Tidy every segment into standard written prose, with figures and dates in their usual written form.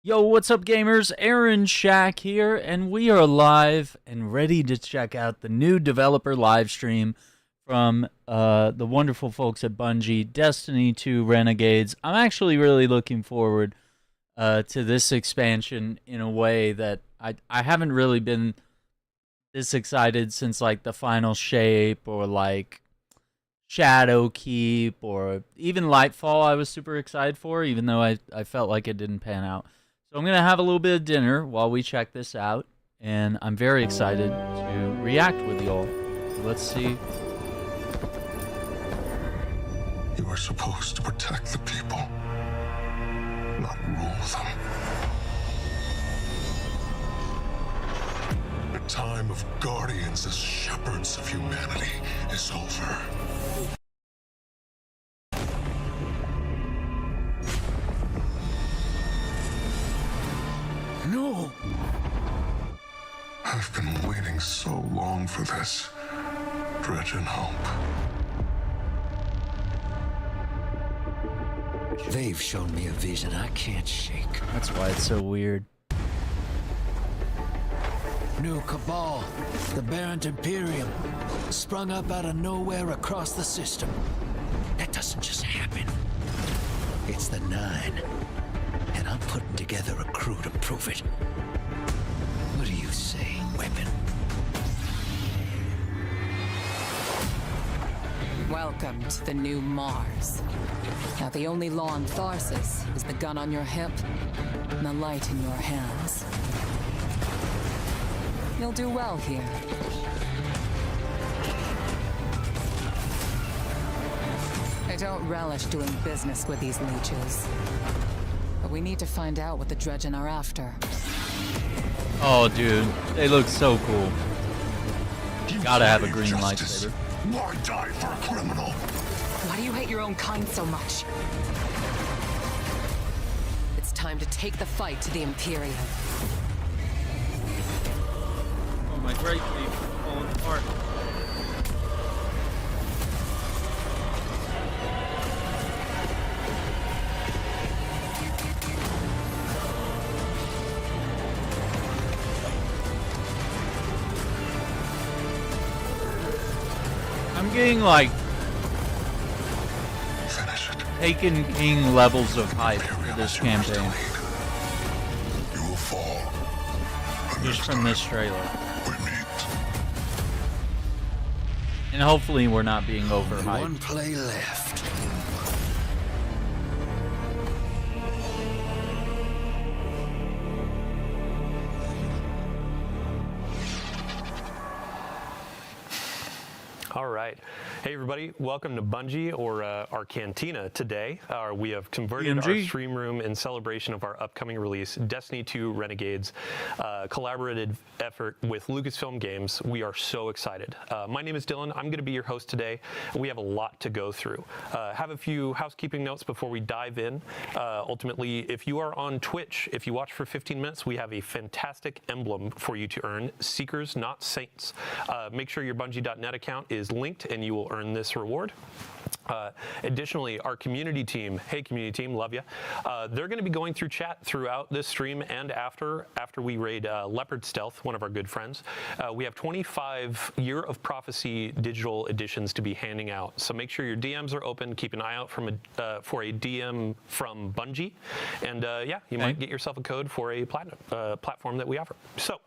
Yo, what's up, gamers? Aaron Shack here, and we are live and ready to check out the new developer live stream from the wonderful folks at Bungie, Destiny 2 Renegades. I'm actually really looking forward to this expansion in a way that I haven't really been this excited since, like, the Final Shape or, like, Shadow Keep or even Lightfall I was super excited for, even though I felt like it didn't pan out. So I'm going to have a little bit of dinner while we check this out, and I'm very excited to react with y'all. So let's see. You are supposed to protect the people, not rule them. The time of guardians as shepherds of humanity is over. No! I've been waiting so long for this. Dread and hope. They've shown me a vision I can't shake. That's why it's so weird. New Cabal, the Barrent Imperium, sprung up out of nowhere across the system. That doesn't just happen. It's the Nine. And I'm putting together a crew to prove it. What do you say, Weapon? Welcome to the new Mars. Now the only law on Tharsis is the gun on your hip and the light in your hands. You'll do well here. I don't relish doing business with these leeches. But we need to find out what the Dredgen are after. Oh, dude, they look so cool. Gotta have a green lightsaber. Why die for a criminal? Why do you hate your own kind so much? It's time to take the fight to the Imperium. Oh, my great feet falling apart. I'm getting, like, Taken King levels of hype for this campaign. You will fall. Just from this trailer. We meet. And hopefully we're not being overhyped. One play left. All right. Hey, everybody. Welcome to Bungie, or our Cantina today. We have converted our stream room in celebration of our upcoming release, Destiny 2 Renegades, collaborative effort with Lucasfilm Games. We are so excited. My name is Dylan. I'm going to be your host today. We have a lot to go through. Have a few housekeeping notes before we dive in. Ultimately, if you are on Twitch, if you watch for 15 minutes, we have a fantastic emblem for you to earn, Seekers, Not Saints. Make sure your Bungie.net account is linked and you will earn this reward. Additionally, our community team, hey community team, love you. They're going to be going through chat throughout this stream and after we raid Leopard Stealth, one of our good friends. We have 25 Year of Prophecy digital editions to be handing out, so make sure your DMs are open. Keep an eye out for a DM from Bungie, and yeah, you might get yourself a code for a platinum platform that we offer. So.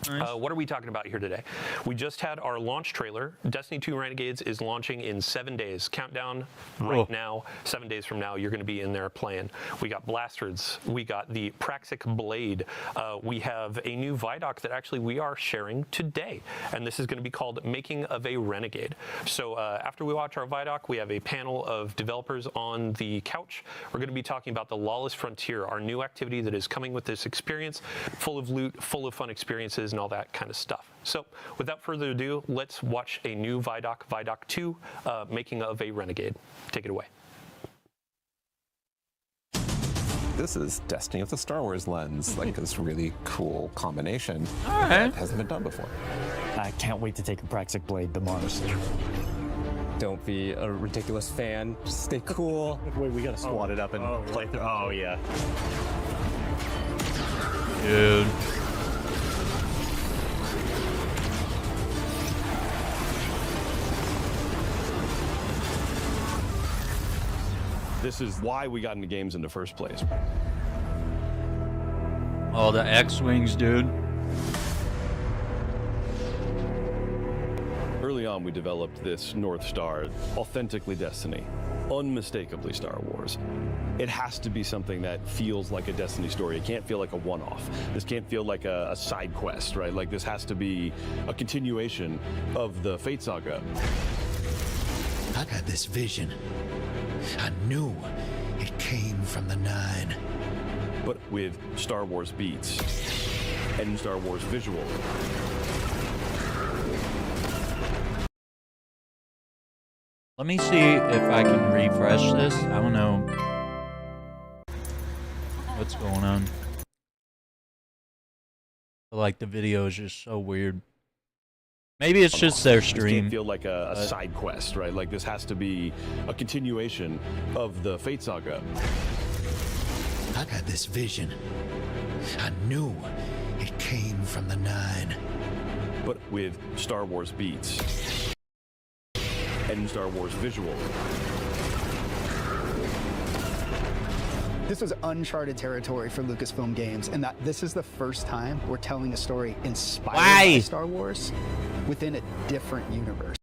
Nice. What are we talking about here today? We just had our launch trailer. Destiny 2 Renegades is launching in 7 days. Countdown right now. 7 days from now, you're going to be in there playing. We got blasters. We got the Praxic Blade. We have a new Vidoc that actually we are sharing today. And this is going to be called Making of a Renegade. So after we watch our Vidoc, we have a panel of developers on the couch. We're going to be talking about the Lawless Frontier, our new activity that is coming with this experience, full of loot, full of fun experiences, and all that kind of stuff. So without further ado, let's watch a new Vidoc, Vidoc 2, Making of a Renegade. Take it away. This is Destiny with the Star Wars lens, like this really cool combination that hasn't been done before. I can't wait to take a Praxic Blade to Mars. Don't be a ridiculous fan. Just stay cool. Wait, we gotta squat it up and play through. Oh, yeah. Dude. This is why we got into games in the first place. Oh, the X-Wings, dude. Early on, we developed this North Star, authentically Destiny, unmistakably Star Wars. It has to be something that feels like a Destiny story. It can't feel like a one-off. This can't feel like a side quest, right? Like, this has to be a continuation of the Fate Saga. I got this vision. I knew it came from the Nine. But with Star Wars beats and Star Wars visual. Let me see if I can refresh this. I don't know what's going on. Like, the video is just so weird. Maybe it's just their stream. This can't feel like a side quest, right? Like, this has to be a continuation of the Fate Saga. I got this vision. I knew it came from the Nine. But with Star Wars beats and Star Wars visual. This was uncharted territory for Lucasfilm Games, and that this is the first time we're telling a story inspired by Star Wars within a different universe.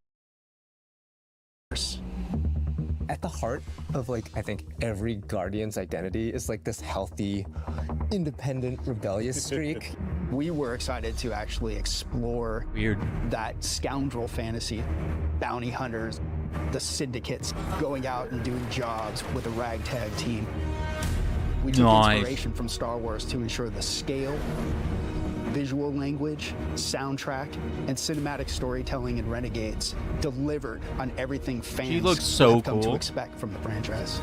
At the heart of, like, I think every Guardian's identity is like this healthy, independent, rebellious streak. We were excited to actually explore that scoundrel fantasy, bounty hunters, the syndicates going out and doing jobs with a ragtag team. We took inspiration from Star Wars to ensure the scale, visual language, soundtrack, and cinematic storytelling in Renegades delivered on everything fans have come to expect from the franchise.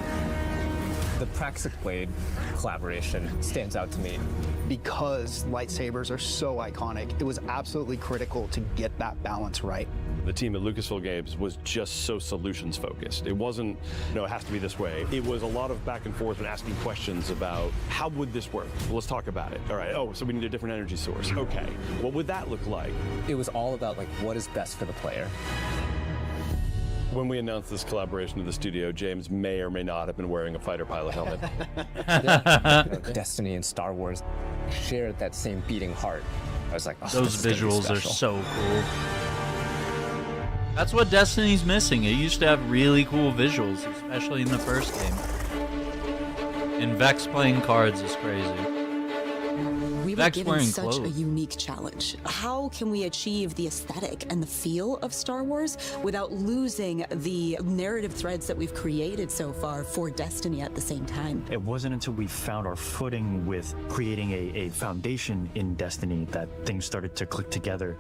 The Praxic Blade collaboration stands out to me. Because lightsabers are so iconic, it was absolutely critical to get that balance right. The team at Lucasfilm Games was just so solutions focused. It wasn't, it has to be this way. It was a lot of back and forth and asking questions about how would this work? Well, let's talk about it. All right, so we need a different energy source. Okay, what would that look like? It was all about, like, what is best for the player. When we announced this collaboration with the studio, James may or may not have been wearing a fighter pilot helmet. Destiny and Star Wars shared that same beating heart. I was like, oh, those visuals are so cool. That's what Destiny's missing. It used to have really cool visuals, especially in the first game. And Vex playing cards is crazy. We were given such a unique challenge. How can we achieve the aesthetic and the feel of Star Wars without losing the narrative threads that we've created so far for Destiny at the same time? It wasn't until we found our footing with creating a foundation in Destiny that things started to click together.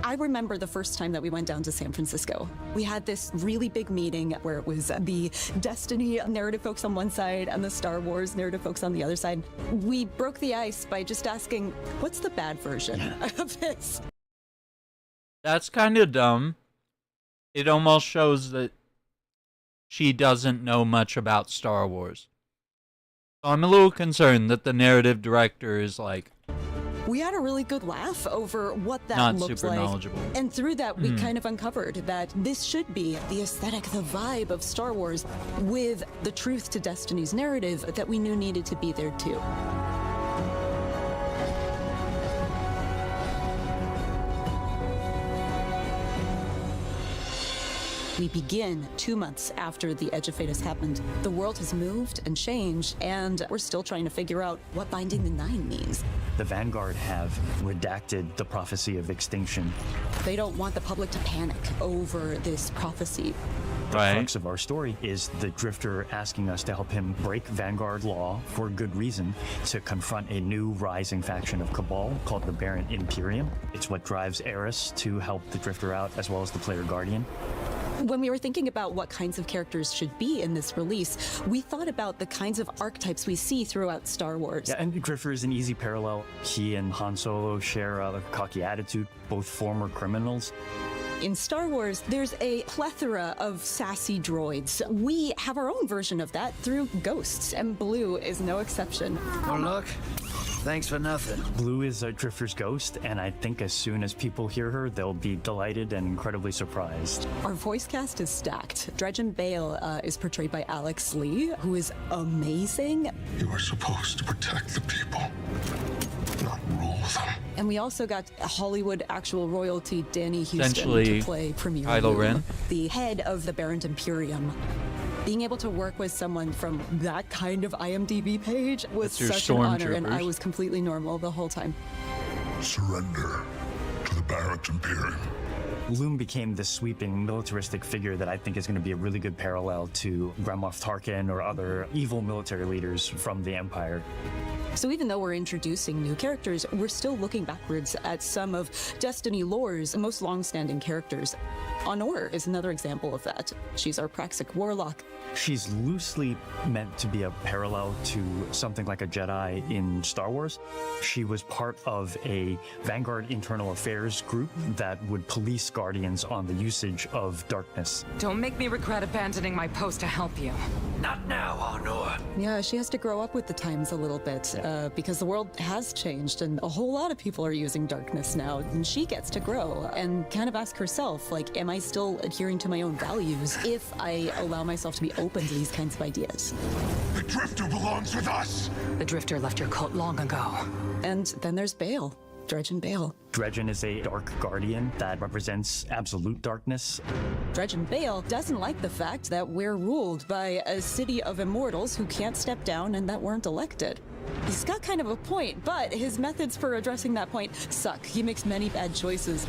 I remember the first time that we went down to San Francisco. We had this really big meeting where it was the Destiny narrative folks on one side and the Star Wars narrative folks on the other side. We broke the ice by just asking, what's the bad version of this? That's kind of dumb. It almost shows that she doesn't know much about Star Wars. So I'm a little concerned that the narrative director is like, we had a really good laugh over what that looks like. Knowledgeable. And through that, we kind of uncovered that this should be the aesthetic, the vibe of Star Wars with the truth to Destiny's narrative that we knew needed to be there too. We begin 2 months after the Edge of Fate has happened. The world has moved and changed, and we're still trying to figure out what Binding the Nine means. The Vanguard have redacted the prophecy of extinction. They don't want the public to panic over this prophecy. The crux of our story is the Drifter asking us to help him break Vanguard law for good reason to confront a new rising faction of Cabal called the Barren Imperium. It's what drives Eris to help the Drifter out, as well as the player Guardian. When we were thinking about what kinds of characters should be in this release, we thought about the kinds of archetypes we see throughout Star Wars. Yeah, and Drifter is an easy parallel. He and Han Solo share a cocky attitude, both former criminals. In Star Wars, there's a plethora of sassy droids. We have our own version of that through Ghosts, and Blue is no exception. Oh, look. Thanks for nothing. Blue is a Drifter's ghost, and I think as soon as people hear her, they'll be delighted and incredibly surprised. Our voice cast is stacked. Dredgen Bale is portrayed by Alex Lee, who is amazing. You are supposed to protect the people, not rule them. And we also got Hollywood actual royalty Danny Houston Essentially, to play Premier Kylo Wu, Ren. the head of the Barrent Imperium. Being able to work with someone from that kind of IMDb page was That's your such an honor, and I stormtroopers. was completely normal the whole time. Surrender to the Barrett Imperium. Loom became this sweeping militaristic figure that I think is going to be a really good parallel to Grand Moff Tarkin or other evil military leaders from the Empire. So even though we're introducing new characters, we're still looking backwards at some of Destiny lore's most long-standing characters. Honor is another example of that. She's our Praxic warlock. She's loosely meant to be a parallel to something like a Jedi in Star Wars. She was part of a Vanguard internal affairs group that would police Guardians on the usage of darkness. Don't make me regret abandoning my post to help you. Not now, Honor. Yeah, she has to grow up with the times a little bit, because the world has changed and a whole lot of people are using darkness now, and she gets to grow and kind of ask herself, like, am I still adhering to my own values if I allow myself to be open to these kinds of ideas? The Drifter belongs with us. The Drifter left your cult long ago. And then there's Bale. Dredgen Bale. Dredgen is a dark guardian that represents absolute darkness. Dredgen Bale doesn't like the fact that we're ruled by a city of immortals who can't step down and that weren't elected. He's got kind of a point, but his methods for addressing that point suck. He makes many bad choices.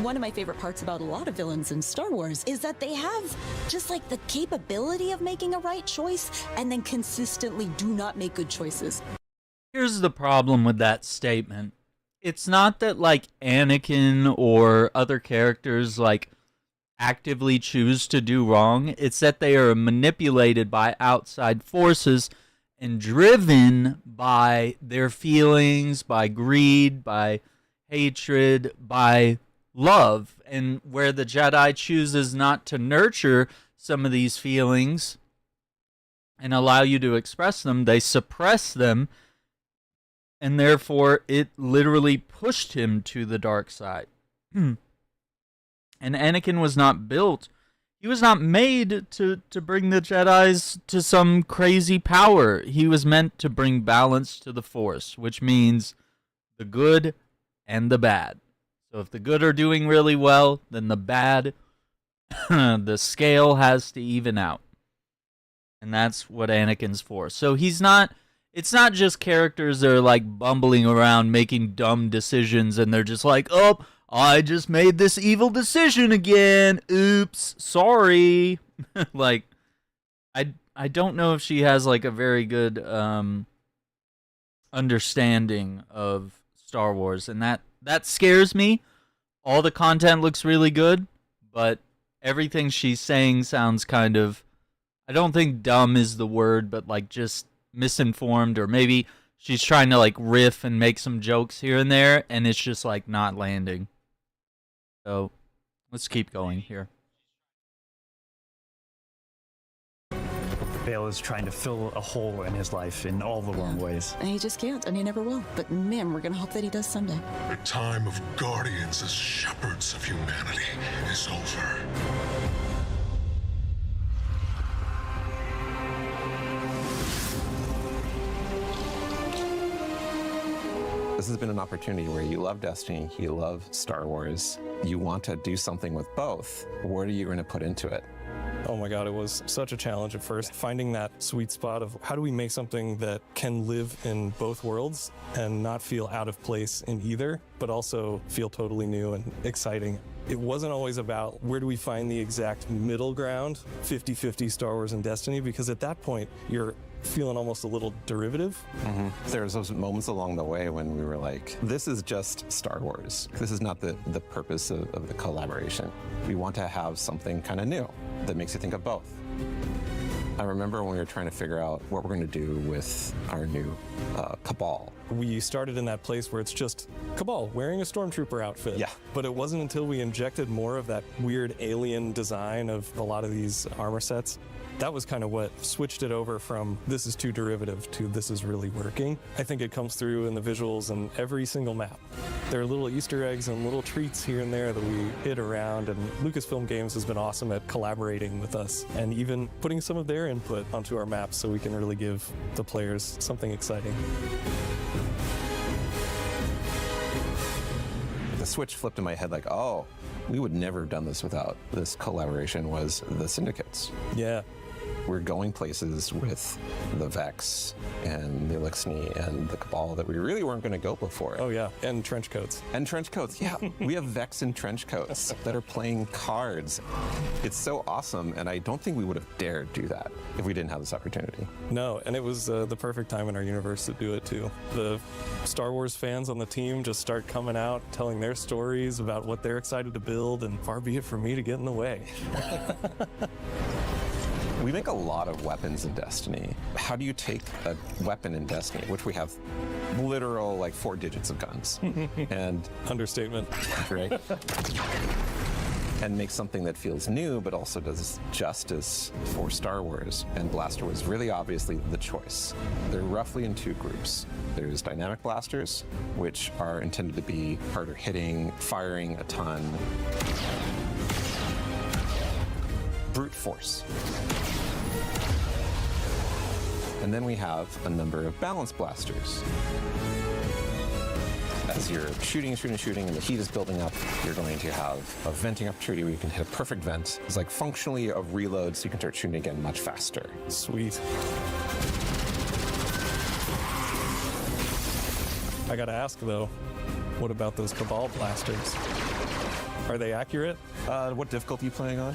One of my favorite parts about a lot of villains in Star Wars is that they have just like the capability of making a right choice and then consistently do not make good choices. Here's the problem with that statement. It's not that, like, Anakin or other characters, like, actively choose to do wrong. It's that they are manipulated by outside forces and driven by their feelings, by greed, by hatred, by love. And where the Jedi chooses not to nurture some of these feelings and allow you to express them, they suppress them. And therefore, it literally pushed him to the dark side. And Anakin was not built. He was not made to bring the Jedis to some crazy power. He was meant to bring balance to the Force, which means the good and the bad. So if the good are doing really well, then the bad, the scale has to even out. And that's what Anakin's for. So he's not... It's not just characters that are, like, bumbling around making dumb decisions and they're just like, oh, I just made this evil decision again. Oops, sorry. Like, I don't know if she has, like, a very good understanding of Star Wars, and that scares me. All the content looks really good, but everything she's saying sounds kind of, I don't think dumb is the word, but, like, just misinformed, or maybe she's trying to, like, riff and make some jokes here and there, and it's just, like, not landing. So let's keep going here. Bale is trying to fill a hole in his life in all the wrong ways. And he just can't, and he never will. But man, we're gonna hope that he does someday. The time of guardians as shepherds of humanity is over. This has been an opportunity where you love Destiny, you love Star Wars, you want to do something with both. What are you going to put into it? Oh my God, it was such a challenge at first, finding that sweet spot of how do we make something that can live in both worlds and not feel out of place in either, but also feel totally new and exciting. It wasn't always about where do we find the exact middle ground, 50-50 Star Wars and Destiny, because at that point, you're feeling almost a little derivative. There was those moments along the way when we were like, this is just Star Wars. This is not the purpose of the collaboration. We want to have something kind of new that makes you think of both. I remember when we were trying to figure out what we're going to do with our new Cabal. We started in that place where it's just Cabal wearing a stormtrooper outfit. Yeah. But it wasn't until we injected more of that weird alien design of a lot of these armor sets that was kind of what switched it over from this is too derivative to this is really working. I think it comes through in the visuals in every single map. There are little Easter eggs and little treats here and there that we hit around, and Lucasfilm Games has been awesome at collaborating with us and even putting some of their input onto our maps so we can really give the players something exciting. The switch flipped in my head like, oh, we would never have done this without this collaboration was the Syndicates. Yeah. We're going places with the Vex and the Elixni and the Cabal that we really weren't going to go before. Oh yeah, and trench coats. And trench coats, yeah. We have Vex and trench coats that are playing cards. It's so awesome, and I don't think we would have dared do that if we didn't have this opportunity. No, and it was the perfect time in our universe to do it too. The Star Wars fans on the team just start coming out, telling their stories about what they're excited to build, and far be it from me to get in the way. We make a lot of weapons in Destiny. How do you take a weapon in Destiny, which we have literal like 4 digits of guns, and understatement, right? And make something that feels new, but also does justice for Star Wars. And Blaster was really obviously the choice. They're roughly in 2 groups. There's dynamic blasters, which are intended to be harder hitting, firing a ton. Brute force. And then we have a number of balance blasters. As you're shooting, and the heat is building up, you're going to have a venting opportunity where you can hit a perfect vent. It's like functionally a reload, so you can start shooting again much faster. Sweet. I gotta ask though, what about those Cabal blasters? Are they accurate? What difficulty are you playing on?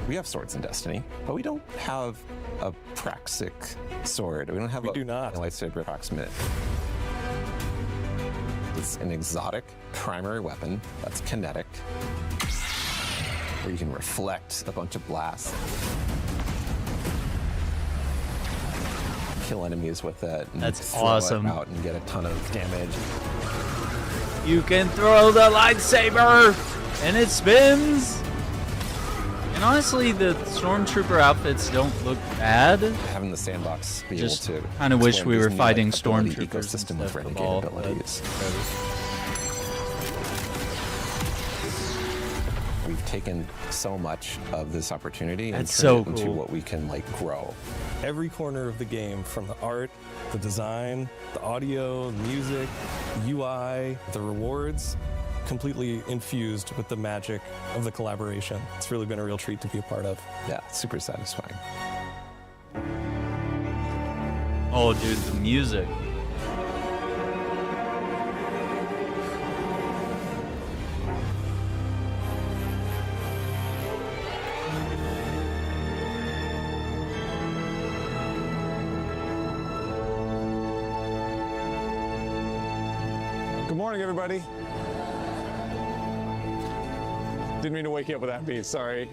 We have swords in Destiny, but we don't have a Praxic sword. We don't have a lightsaber approximate. It's an exotic primary weapon that's kinetic, where you can reflect a bunch of blasts, kill enemies with it, and That's throw awesome. it out and get a ton of damage. You can throw the lightsaber, and it spins. And honestly, the Stormtrooper outfits don't look bad. Having the sandbox be Just able to kind of wish explain we this were new, fighting like, ability Stormtroopers ecosystem instead with of Renegade Cabal, abilities. We've taken so much of this opportunity and That's turned so it into cool. what we can like grow. Every corner of the game, from the art, the design, the audio, the music, the UI, the rewards, completely infused with the magic of the collaboration. It's really been a real treat to be a part of. Yeah, it's super satisfying. Oh, dude, the music. Good morning, everybody. Didn't mean to wake you up with that beat, sorry.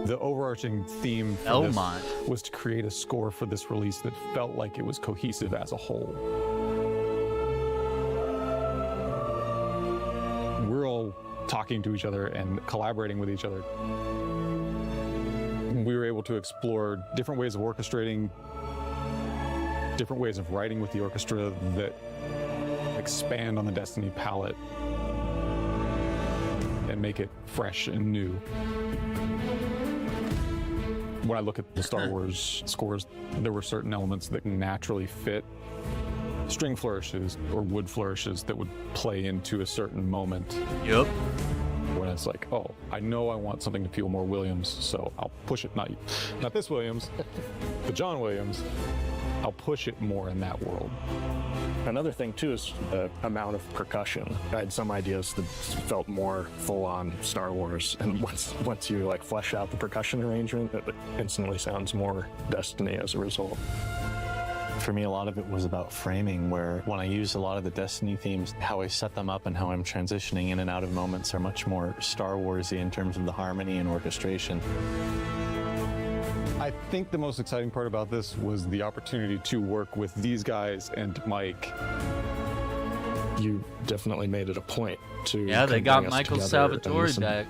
The overarching theme for this was to create a score for this release that felt like it was cohesive as a whole. We're all talking to each other and collaborating with each other. We were able to explore different ways of orchestrating, different ways of writing with the orchestra that expand on the Destiny palette and make it fresh and new. When I look at the Star Wars scores, there were certain elements that naturally fit string flourishes or wood flourishes that would play into a certain moment. Yep. When it's like, oh, I know I want something to feel more Williams, so I'll push it, not this Williams, but John Williams. I'll push it more in that world. Another thing too is the amount of percussion. I had some ideas that felt more full-on Star Wars, and once you like flesh out the percussion arrangement, it instantly sounds more Destiny as a result. For me, a lot of it was about framing, where when I use a lot of the Destiny themes, how I set them up and how I'm transitioning in and out of moments are much more Star Warsy in terms of the harmony and orchestration. I think the most exciting part about this was the opportunity to work with these guys and Mike. You definitely made it a point to they got bring us Michael together and Salvatore listen back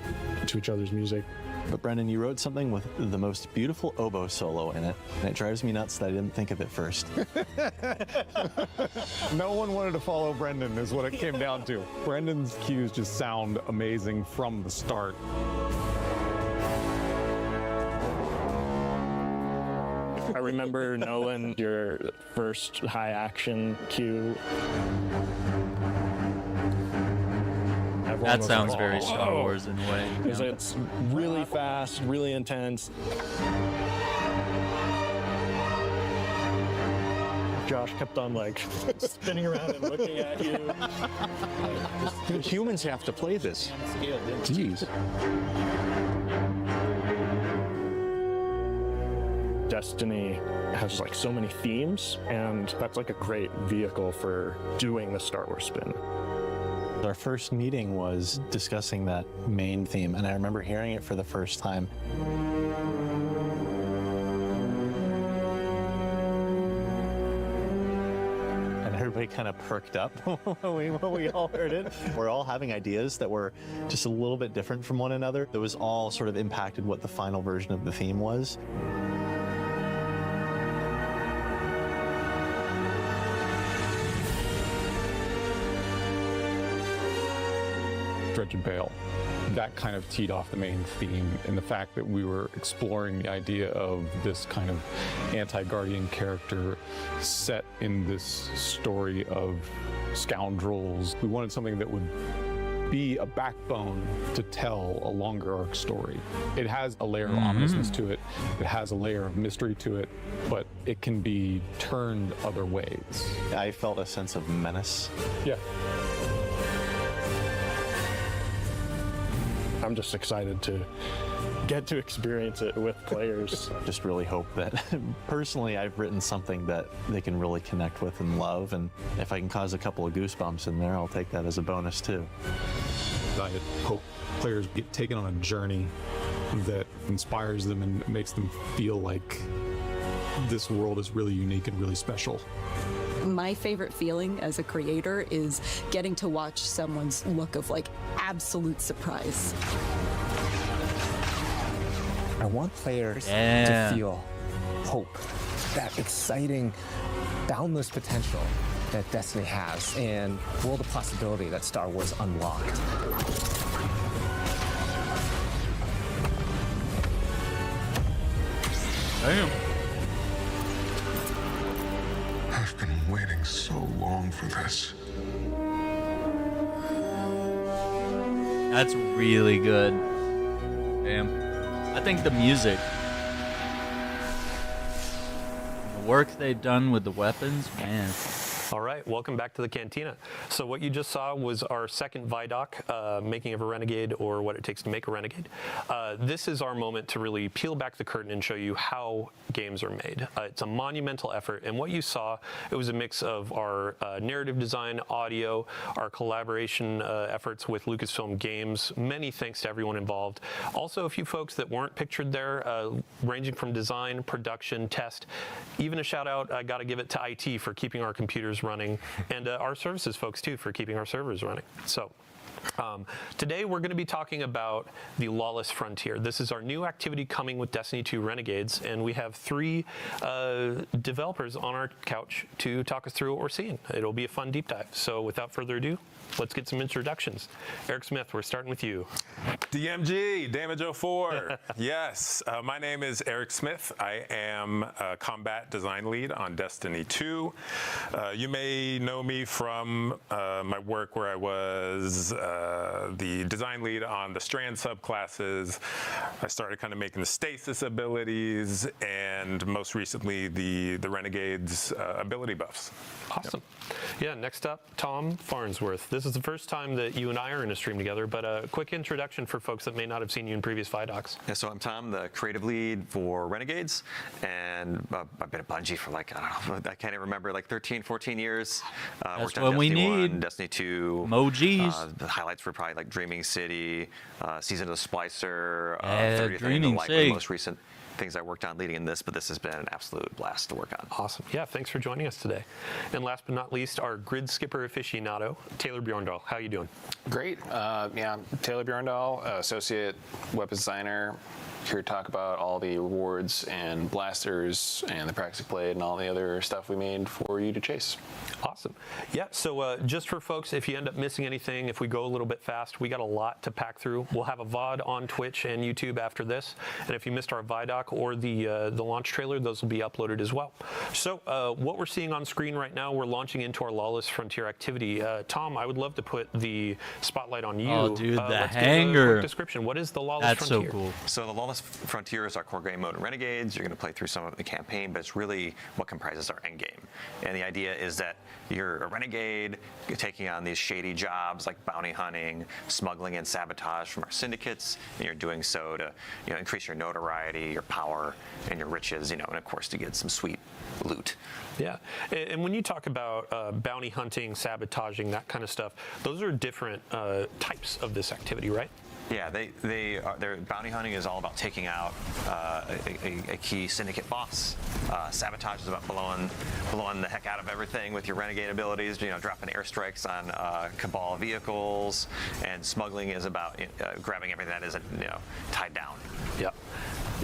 to each other's music. But Brendan, you wrote something with the most beautiful oboe solo in it, and it drives me nuts that I didn't think of it first. No one wanted to follow Brendan is what it came down to. Brendan's cues just sound amazing from the start. I remember knowing your first high action cue. That sounds very Star Wars in a way. Because it's really fast, really intense. Josh kept on like spinning around and looking at you. Humans have to play this. Jeez. Destiny has like so many themes, and that's like a great vehicle for doing the Star Wars spin. Our first meeting was discussing that main theme, and I remember hearing it for the first time. And everybody kind of perked up when we all heard it. We're all having ideas that were just a little bit different from one another. That was all sort of impacted what the final version of the theme was. Dredge and Bale. That kind of teed off the main theme, and the fact that we were exploring the idea of this kind of anti-Guardian character set in this story of scoundrels. We wanted something that would be a backbone to tell a longer arc story. It has a layer of ominousness to it, it has a layer of mystery to it, but it can be turned other ways. I felt a sense of menace. Yeah. I'm just excited to get to experience it with players. Just really hope that, personally, I've written something that they can really connect with and love, and if I can cause a couple of goosebumps in there, I'll take that as a bonus too. I hope players get taken on a journey that inspires them and makes them feel like this world is really unique and really special. My favorite feeling as a creator is getting to watch someone's look of like absolute surprise. I want players to feel hope, that exciting, boundless potential that Destiny has, and world of possibility that Star Wars unlocked. Damn. I've been waiting so long for this. That's really good. Damn. I think the music, the work they've done with the weapons, man. All right, welcome back to the Cantina. So what you just saw was our second Vidoc, making of a Renegade, or what it takes to make a Renegade. This is our moment to really peel back the curtain and show you how games are made. It's a monumental effort, and what you saw, it was a mix of our narrative design, audio, our collaboration efforts with Lucasfilm Games. Many thanks to everyone involved. Also, a few folks that weren't pictured there, ranging from design, production, test. Even a shout out, I gotta give it to IT for keeping our computers running, and our services folks too for keeping our servers running. So today we're going to be talking about the Lawless Frontier. This is our new activity coming with Destiny 2 Renegades, and we have three developers on our couch to talk us through what we're seeing. It'll be a fun deep dive. So without further ado, let's get some introductions. Eric Smith, we're starting with you. DMG, Damage 04. Yes, my name is Eric Smith. I am a combat design lead on Destiny 2. You may know me from my work where I was the design lead on the Strand subclasses. I started kind of making the stasis abilities, and most recently the Renegades ability buffs. Awesome. Yeah, next up, Tom Farnsworth. This is the first time that you and I are in a stream together, but a quick introduction for folks that may not have seen you in previous Vidocs. Yeah, so I'm Tom, the creative lead for Renegades, and I've been at Bungie for like, I don't know, I can't even remember, like 13, 14 years. That's what we need. 1, Destiny 2. Emojis. The highlights were probably like Dreaming City, Season of the Splicer, yeah, 30th Dreaming Light, City. the most recent. things I worked on leading in this, but this has been an absolute blast to work on. Awesome. Yeah, thanks for joining us today. And last but not least, our grid skipper aficionado, Taylor Bjorndal. How you doing? Great. Yeah, Taylor Bjorndal, associate weapons designer. Here to talk about all the rewards and blasters and the practice blade and all the other stuff we made for you to chase. Awesome. Yeah, so just for folks, if you end up missing anything, if we go a little bit fast, we got a lot to pack through. We'll have a VOD on Twitch and YouTube after this. And if you missed our Vidoc or the launch trailer, those will be uploaded as well. So what we're seeing on screen right now, we're launching into our Lawless Frontier activity. Tom, I would love to put the spotlight on you. Oh, dude, the let's hanger. give a quick description. What is the Lawless Frontier? That's so cool. So the Lawless Frontier is our core game mode in Renegades. You're going to play through some of the campaign, but it's really what comprises our end game. And the idea is that you're a renegade, you're taking on these shady jobs like bounty hunting, smuggling, and sabotage from our syndicates, and you're doing so to increase your notoriety, your power, and your riches, and of course to get some sweet loot. Yeah, and when you talk about bounty hunting, sabotaging, that kind of stuff, those are different types of this activity, right? Yeah, their bounty hunting is all about taking out a key syndicate boss. Sabotage is about blowing the heck out of everything with your renegade abilities. Dropping airstrikes on Cabal vehicles, and smuggling is about grabbing everything that isn't tied down. Yep.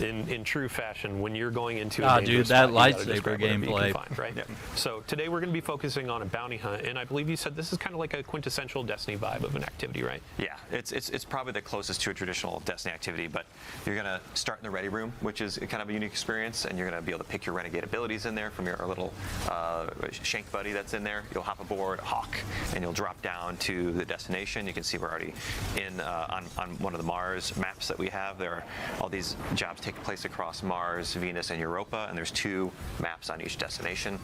In true fashion, when you're going into dude, that lightsaber gameplay, right? Yep. So today we're going to be focusing on a bounty hunt, and I believe you said this is kind of like a quintessential Destiny vibe of an activity, right? Yeah, it's probably the closest to a traditional Destiny activity, but you're going to start in the ready room, which is kind of a unique experience, and you're going to be able to pick your renegade abilities in there from your little shank buddy that's in there. You'll hop aboard Hawk, and you'll drop down to the destination. You can see we're already in on one of the Mars maps that we have. There are all these jobs take place across Mars, Venus, and Europa, and there's 2 maps on each destination.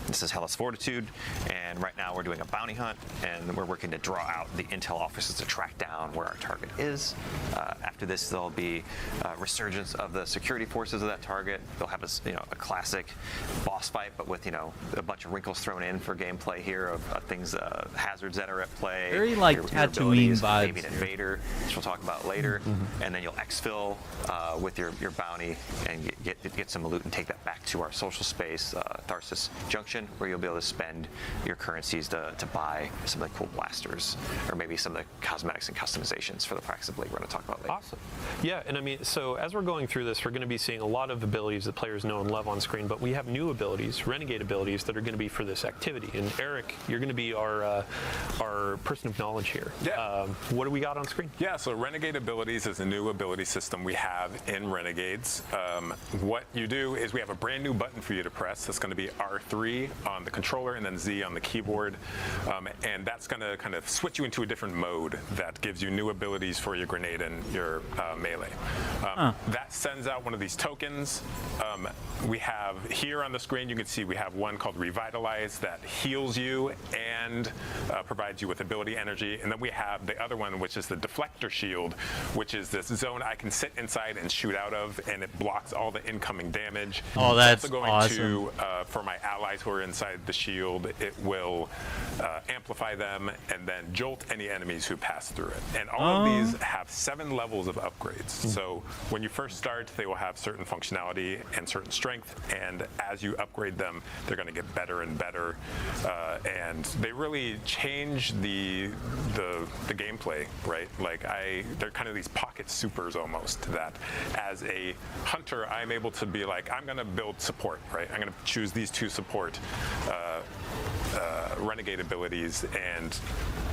This is Hellas Fortitude, and right now we're doing a bounty hunt, and we're working to draw out the intel officers to track down where our target is. After this, there'll be resurgence of the security forces of that target. They'll have a classic boss fight, but with a bunch of wrinkles thrown in for gameplay here of things, hazards that are at play. Very like Tatooine vibes. Maybe an invader, which we'll talk about later, and then you'll exfil with your bounty and get some loot and take that back to our social space, Tharsis Junction, where you'll be able to spend your currencies to buy some of the cool blasters, or maybe some of the cosmetics and customizations for the practice blade we're going to talk about later. Awesome. Yeah, and I mean, so as we're going through this, we're going to be seeing a lot of abilities that players know and love on screen, but we have new abilities, renegade abilities, that are going to be for this activity. And Eric, you're going to be our person of knowledge here. Yeah. What do we got on screen? Yeah, so renegade abilities is a new ability system we have in Renegades. What you do is we have a brand new button for you to press. That's going to be R3 on the controller and then Z on the keyboard, and that's going to kind of switch you into a different mode that gives you new abilities for your grenade and your melee. That sends out one of these tokens. We have here on the screen, you can see we have one called Revitalize that heals you and provides you with ability energy, and then we have the other one, which is the Deflector Shield, which is this zone I can sit inside and shoot out of, and it blocks all the incoming damage. Oh, that's also going awesome. to, for my allies who are inside the shield, it will amplify them and then jolt any enemies who pass through it. And all of these have 7 levels of upgrades. So when you first start, they will have certain functionality and certain strength, and as you upgrade them, they're going to get better and better. And they really change the gameplay, right? Like they're kind of these pocket supers almost, that as a hunter, I'm able to be like, I'm going to build support, right? I'm going to choose these 2 support renegade abilities and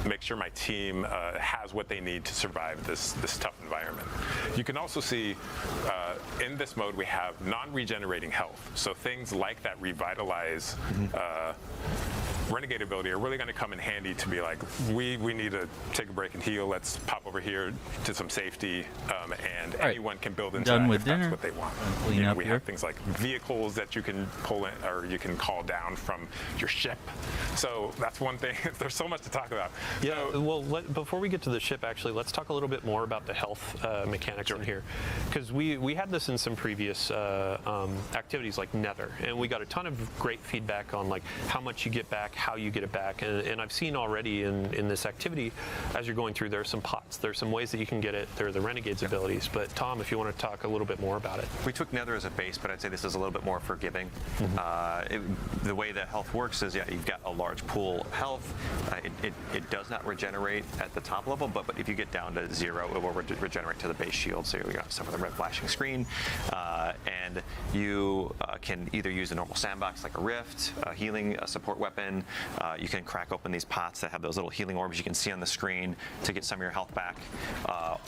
make sure my team has what they need to survive this tough environment. You can also see in this mode we have non-regenerating health. So things like that Revitalize renegade ability are really going to come in handy to be like, we need to take a break and heal. Let's pop over here to some safety, and anyone can build into that if that's what they want. We have things like vehicles that you can pull in, or you can call down from your ship. So that's one thing. There's so much to talk about. Yeah, well, before we get to the ship, actually, let's talk a little bit more about the health mechanics in here, because we had this in some previous activities like Nether, and we got a ton of great feedback on like how much you get back, how you get it back. And I've seen already in this activity, as you're going through, there are some pots. There's some ways that you can get it. There are the Renegades abilities. But Tom, if you want to talk a little bit more about it. We took Nether as a base, but I'd say this is a little bit more forgiving. The way that health works is, you've got a large pool of health. It does not regenerate at the top level, but if you get down to 0, it will regenerate to the base shield, so you got some of the red flashing screen. And you can either use a normal sandbox like a rift, a healing, a support weapon. You can crack open these pots that have those little healing orbs you can see on the screen to get some of your health back.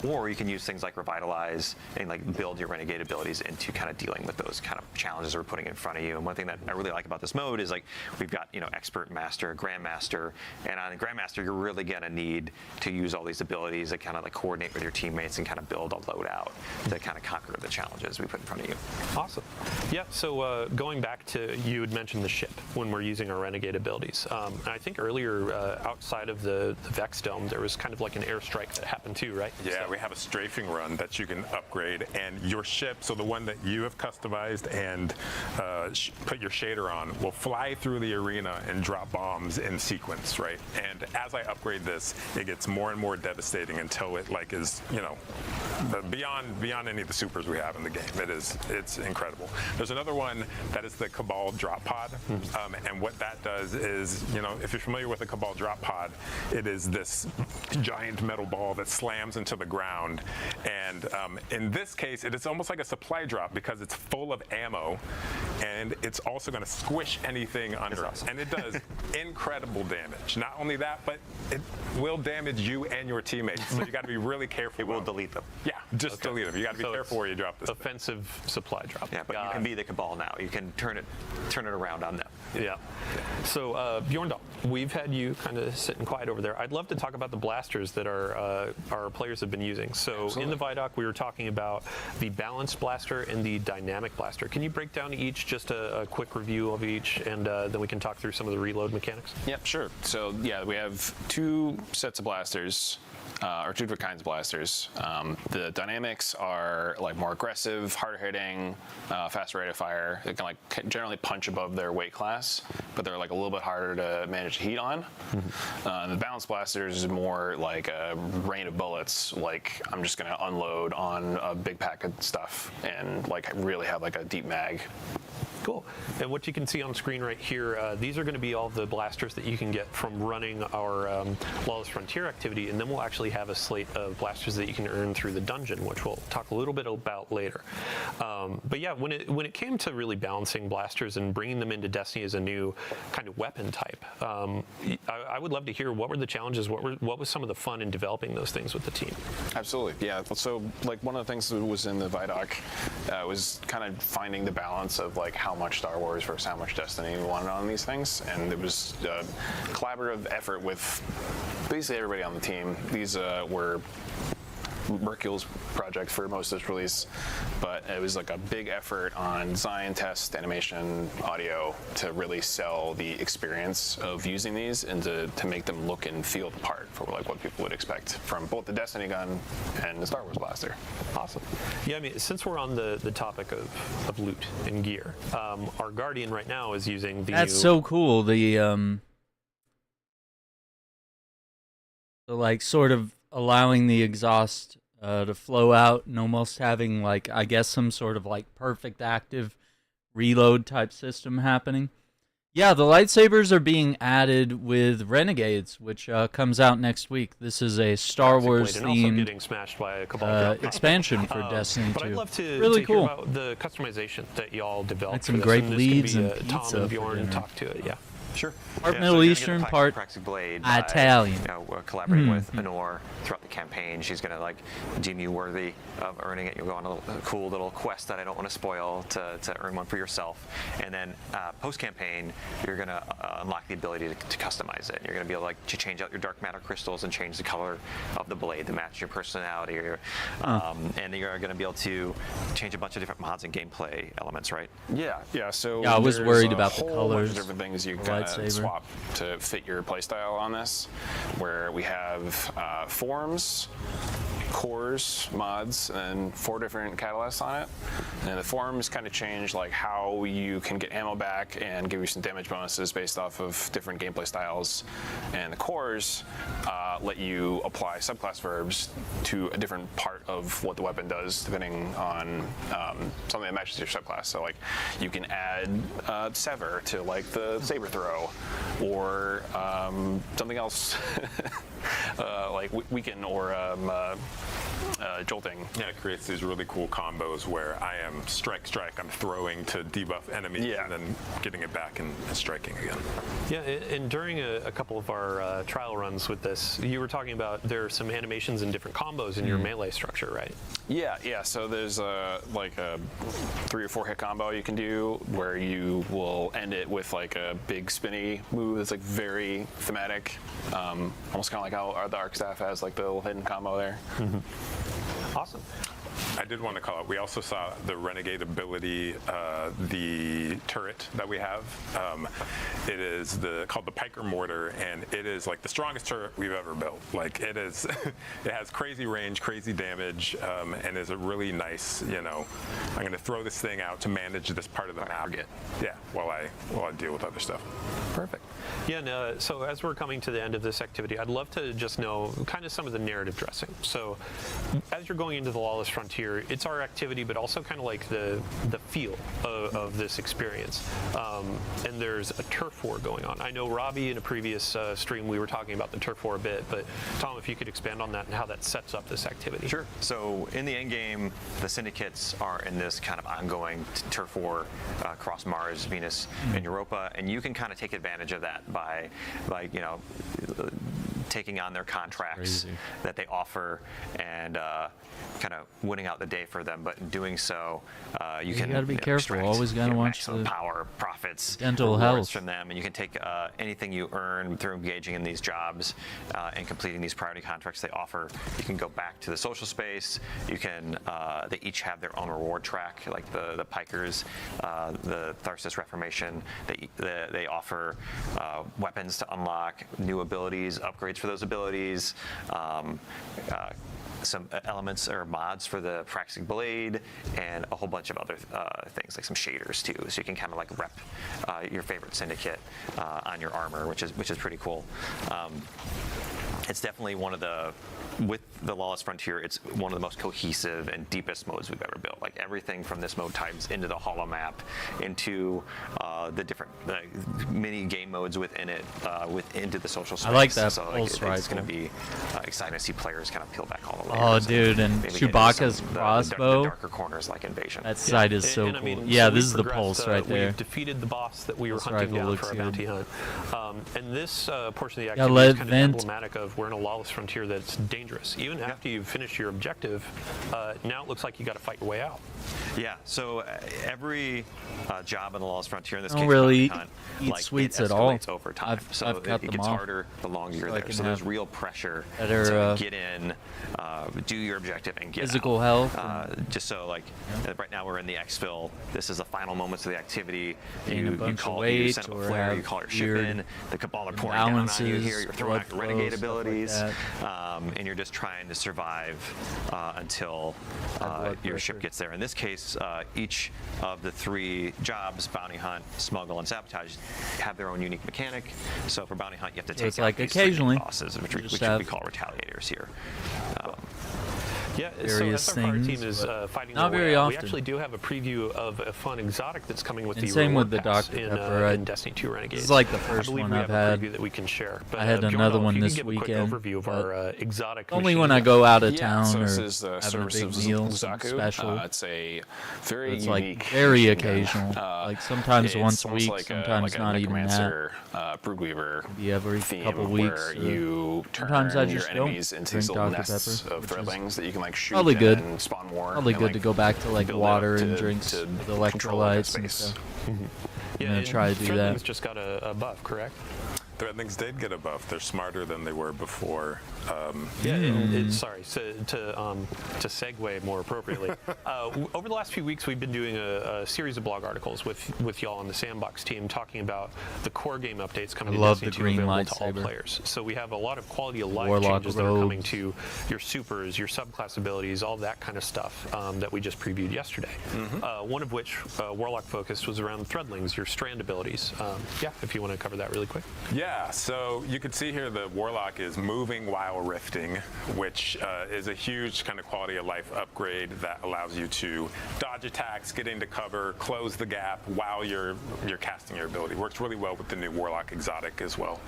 Or you can use things like Revitalize and like build your Renegade abilities into kind of dealing with those kind of challenges we're putting in front of you. And one thing that I really like about this mode is like we've got expert, master, grandmaster, and on grandmaster you're really gonna need to use all these abilities that kind of like coordinate with your teammates and kind of build a loadout to kind of conquer the challenges we put in front of you. Awesome. Yeah. So going back to, you had mentioned the ship when we're using our Renegade abilities. And I think earlier outside of the Vex Dome there was kind of like an airstrike that happened too, right? Yeah, we have a strafing run that you can upgrade, and your ship, so the one that you have customized and put your shader on, will fly through the arena and drop bombs in sequence, right? And as I upgrade this, it gets more and more devastating until it like is, beyond any of the supers we have in the game. It's incredible. There's another one that is the Cabal drop pod, and what that does is, if you're familiar with the Cabal drop pod, it is this giant metal ball that slams into the ground, and in this case it is almost like a supply drop because it's full of ammo, and it's also going to squish anything under us, and it does incredible damage. Not only that, but it will damage you and your teammates, so you got to be really careful. It will delete them. Yeah, just delete them. You got to be careful where you drop this. Offensive supply drop. Yeah, but you can be the Cabal now. You can turn it around on them. Yeah. So Bjorndal, we've had you kind of sitting quiet over there. I'd love to talk about the blasters that our players have been using. So in the Vidoc, we were talking about the balanced blaster and the dynamic blaster. Can you break down each, just a quick review of each, and then we can talk through some of the reload mechanics? Yep, sure. So yeah, we have 2 sets of blasters. Or 2 different kinds of blasters. The dynamics are like more aggressive, harder hitting, faster rate of fire. They can like generally punch above their weight class, but they're like a little bit harder to manage heat on. The balanced blasters is more like a rain of bullets. Like I'm just gonna unload on a big pack of stuff and like really have like a deep mag. Cool. And what you can see on screen right here, these are going to be all the blasters that you can get from running our Lawless Frontier activity, and then we'll actually have a slate of blasters that you can earn through the dungeon, which we'll talk a little bit about later. But yeah, when it came to really balancing blasters and bringing them into Destiny as a new kind of weapon type, I would love to hear what were the challenges, what was some of the fun in developing those things with the team? Absolutely, yeah. So like one of the things that was in the Vidoc was kind of finding the balance of like how much Star Wars versus how much Destiny we wanted on these things, and it was a collaborative effort with basically everybody on the team. These were Mercule's project for most of this release, but it was like a big effort on design, test, animation, audio to really sell the experience of using these and to make them look and feel the part for like what people would expect from both the Destiny gun and the Star Wars blaster. Awesome. Yeah, I mean, since we're on the topic of loot and gear, our Guardian right now is using the That's so cool. The like sort of allowing the exhaust to flow out and almost having like, I guess, some sort of like perfect active reload type system happening. Yeah, the lightsabers are being added with Renegades, which comes out next week. This is a Star Wars themed getting smashed by a Cabal expansion for Destiny 2. But I'd love to really cool. hear about the customization that y'all developed. Like some great leads and Tom pizza and for Bjorn dinner. talk to it. Yeah. Sure. Part Yeah, Middle so you're Eastern, gonna part Praxic Blade Italian. We're collaborating with Honor throughout the campaign. She's going to like deem you worthy of earning it. You'll go on a cool little quest that I don't want to spoil to earn one for yourself. And then post-campaign, you're going to unlock the ability to customize it. You're going to be able to change out your dark matter crystals and change the color of the blade to match your personality. And you're going to be able to change a bunch of different mods and gameplay elements, right? Yeah. So yeah, I was worried about the whole colors. bunch of different things you can swap to fit your playstyle on this, where we have forms, cores, mods, and 4 different catalysts on it. And the forms kind of change like how you can get ammo back and give you some damage bonuses based off of different gameplay styles. And the cores let you apply subclass verbs to a different part of what the weapon does, depending on something that matches your subclass. So like you can add sever to like the saber throw, or something else like weaken or jolting. Yeah, it creates these really cool combos where I am strike, I'm throwing to debuff enemies and then getting it back and striking again. Yeah, and during a couple of our trial runs with this, you were talking about there are some animations and different combos in your melee structure, right? Yeah. So there's like a 3 or 4 hit combo you can do where you will end it with like a big spinny move that's like very thematic, almost kind of like how the Arc Staff has like the little hidden combo there. Awesome. I did want to call out, we also saw the Renegade ability, the turret that we have. It is called the Piker Mortar, and it is like the strongest turret we've ever built. Like it is, it has crazy range, crazy damage, and is a really nice, I'm going to throw this thing out to manage this part of the map. Yeah, while I deal with other stuff. Perfect. Yeah, no, so as we're coming to the end of this activity, I'd love to just know kind of some of the narrative dressing. So as you're going into the Lawless Frontier, it's our activity, but also kind of like the feel of this experience. And there's a turf war going on. I know, Robbie, in a previous stream, we were talking about the turf war a bit, but Tom, if you could expand on that and how that sets up this activity. Sure. So in the end game, the syndicates are in this kind of ongoing turf war across Mars, Venus, and Europa, and you can kind of take advantage of that by taking on their contracts that they offer and kind of winning out the day for them. But in doing so, you can gotta be careful. Always gotta watch the the power, profits, dental rewards health from them, and you can take anything you earn through engaging in these jobs and completing these priority contracts they offer. You can go back to the social space. You can. They each have their own reward track, like the Pikers, the Tharsis Reformation. They offer weapons to unlock, new abilities, upgrades for those abilities, some elements or mods for the Praxic Blade, and a whole bunch of other things, like some shaders too. So you can kind of like rep your favorite syndicate on your armor, which is pretty cool. It's definitely with the Lawless Frontier, it's one of the most cohesive and deepest modes we've ever built. Like everything from this mode ties into the holo map, into the different mini game modes within it, into the social space. I like that so pulse rifle. It's going to be exciting to see players kind of peel back all the layers. Oh, dude, and maybe get into Chewbacca's the crossbow. darker corners like Invasion. That sight is so and, I cool. mean, Yeah, so this we've is the progressed, pulse right there. We've defeated the boss that we were Pulse hunting rifle down looks for our good. bounty hunt. And this portion of the Yeah, activity lead is kind vent. of emblematic of we're in a Lawless Frontier that's dangerous. Even after you've finished your objective, now it looks like you got to fight your way out. Yeah, so every job in the Lawless Frontier, in this I don't case, really bounty hunt, eat sweets at all. over time. I've cut it them gets off harder the longer you're so I there. can So there's have real pressure better, to get in, do your objective, and get physical out. health Just so, like, right now we're in the exfil. This is the final moments of the activity. Gain a You bunch of call, weight you set up a or flare, have you call your ship weird in. The Cabal are pouring down on you here. You're throwing out your blood renegade flow, abilities, stuff like and you're just trying to survive until your ship gets there. In this case, each of the 3 jobs, bounty hunt, smuggle, and sabotage, have their own unique mechanic. So for bounty hunt, you have to So take it's out like these 3 occasionally bosses, which you we just call retaliators here. Yeah, various so as our fire things, team is but fighting not their way very out, we often. actually do have a preview of a fun exotic that's coming with And the same reward with the pass Dr. in, Pepper. in Destiny 2 Renegades. This is like the first I believe one we I've have had. a preview that we can share. But, I had Bjorn, another if one you could this give weekend. A quick overview of our exotic Only machine when I gun. go out of Yeah, town so or this is the having a service big of meal, something Zaku. special. It's a very It's unique like very machine gun. occasional. Like sometimes it's once a almost week, like sometimes a not even that. Necromancer, Broodweaver Maybe every theme couple weeks. where you turn sometimes I your just enemies don't into these drink little Dr. nests Pepper, of which is threadlings that you can like shoot probably good. and spawn more. Probably and, good like, to go back to like build it water up and to- drinks to with control that electrolytes and space. stuff. Yeah, I'm gonna try to do that. Threadlings just got a buff, correct? Threadlings did get a buff. They're smarter than they were before. Sorry, so to segue more appropriately, over the last few weeks we've been doing a series of blog articles with y'all on the Sandbox team talking about the core game updates coming to Destiny 2 available to all players. So we have a lot of quality of life changes that are coming to your supers, your subclass abilities, all that kind of stuff that we just previewed yesterday. One of which, Warlock focused, was around the Threadlings, your strand abilities. If you want to cover that really quick. Yeah, so you can see here the Warlock is moving while rifting, which is a huge kind of quality of life upgrade that allows you to dodge attacks, get into cover, close the gap while you're casting your ability. Works really well with the new Warlock exotic as well.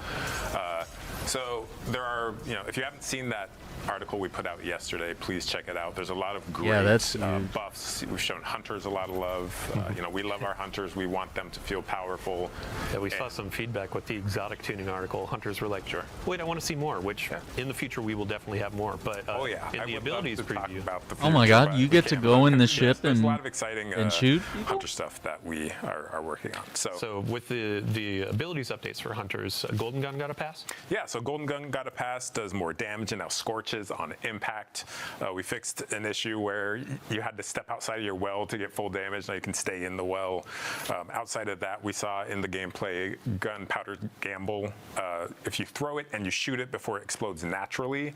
So there are, if you haven't seen that article we put out yesterday, please check it out. There's a lot of great buffs. We've shown hunters a lot of love. We love our hunters. We want them to feel powerful. Yeah, we saw some feedback with the exotic tuning article. Hunters were like, wait, I want to see more, which in the future we will definitely have more. But in the abilities preview. Oh my God, you get to go in the ship there's a lot of exciting shoot hunter stuff that we are working on. So with the abilities updates for hunters, Golden Gun got a pass? Yeah, so Golden Gun got a pass, does more damage, and now scorches on impact. We fixed an issue where you had to step outside of your well to get full damage. Now you can stay in the well. Outside of that, we saw in the gameplay Gunpowder Gamble. If you throw it and you shoot it before it explodes naturally,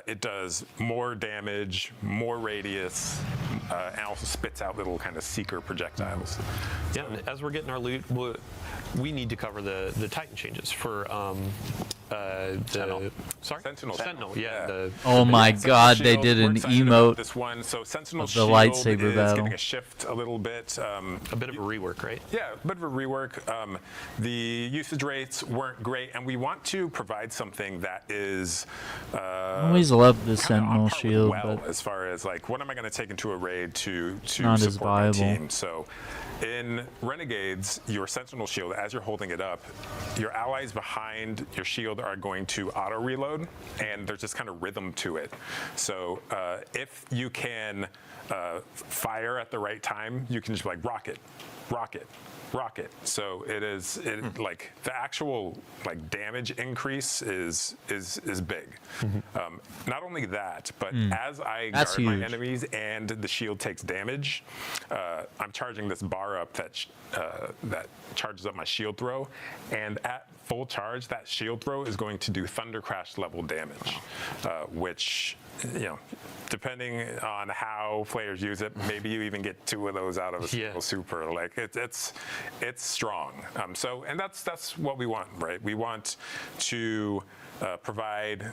it does more damage, more radius, and also spits out little kind of seeker projectiles. Yeah, and as we're getting our loot, we need to cover the Titan changes for Sentinel. Sorry? Sentinel. Yeah. Oh my God, they did an emote this one. So Sentinel of the Shield lightsaber is battle. getting a shift a little bit. A bit of a rework, right? Yeah, a bit of a rework. The usage rates weren't great, and we want to provide something that is I always loved the Sentinel Shield, but as far as like, what am I going to take into a raid to not as support my viable. team? So in Renegades, your Sentinel Shield, as you're holding it up, your allies behind your shield are going to auto reload, and there's just kind of rhythm to it. So if you can fire at the right time, you can just like rocket. So it is like the actual like damage increase is big. Not only that, but as I guard my enemies and the shield takes damage, I'm charging this bar up that charges up my shield throw, and at full charge, that shield throw is going to do Thunder Crash level damage, which, depending on how players use it, maybe you even get 2 of those out of a single super. Like it's strong. And that's what we want, right? We want to provide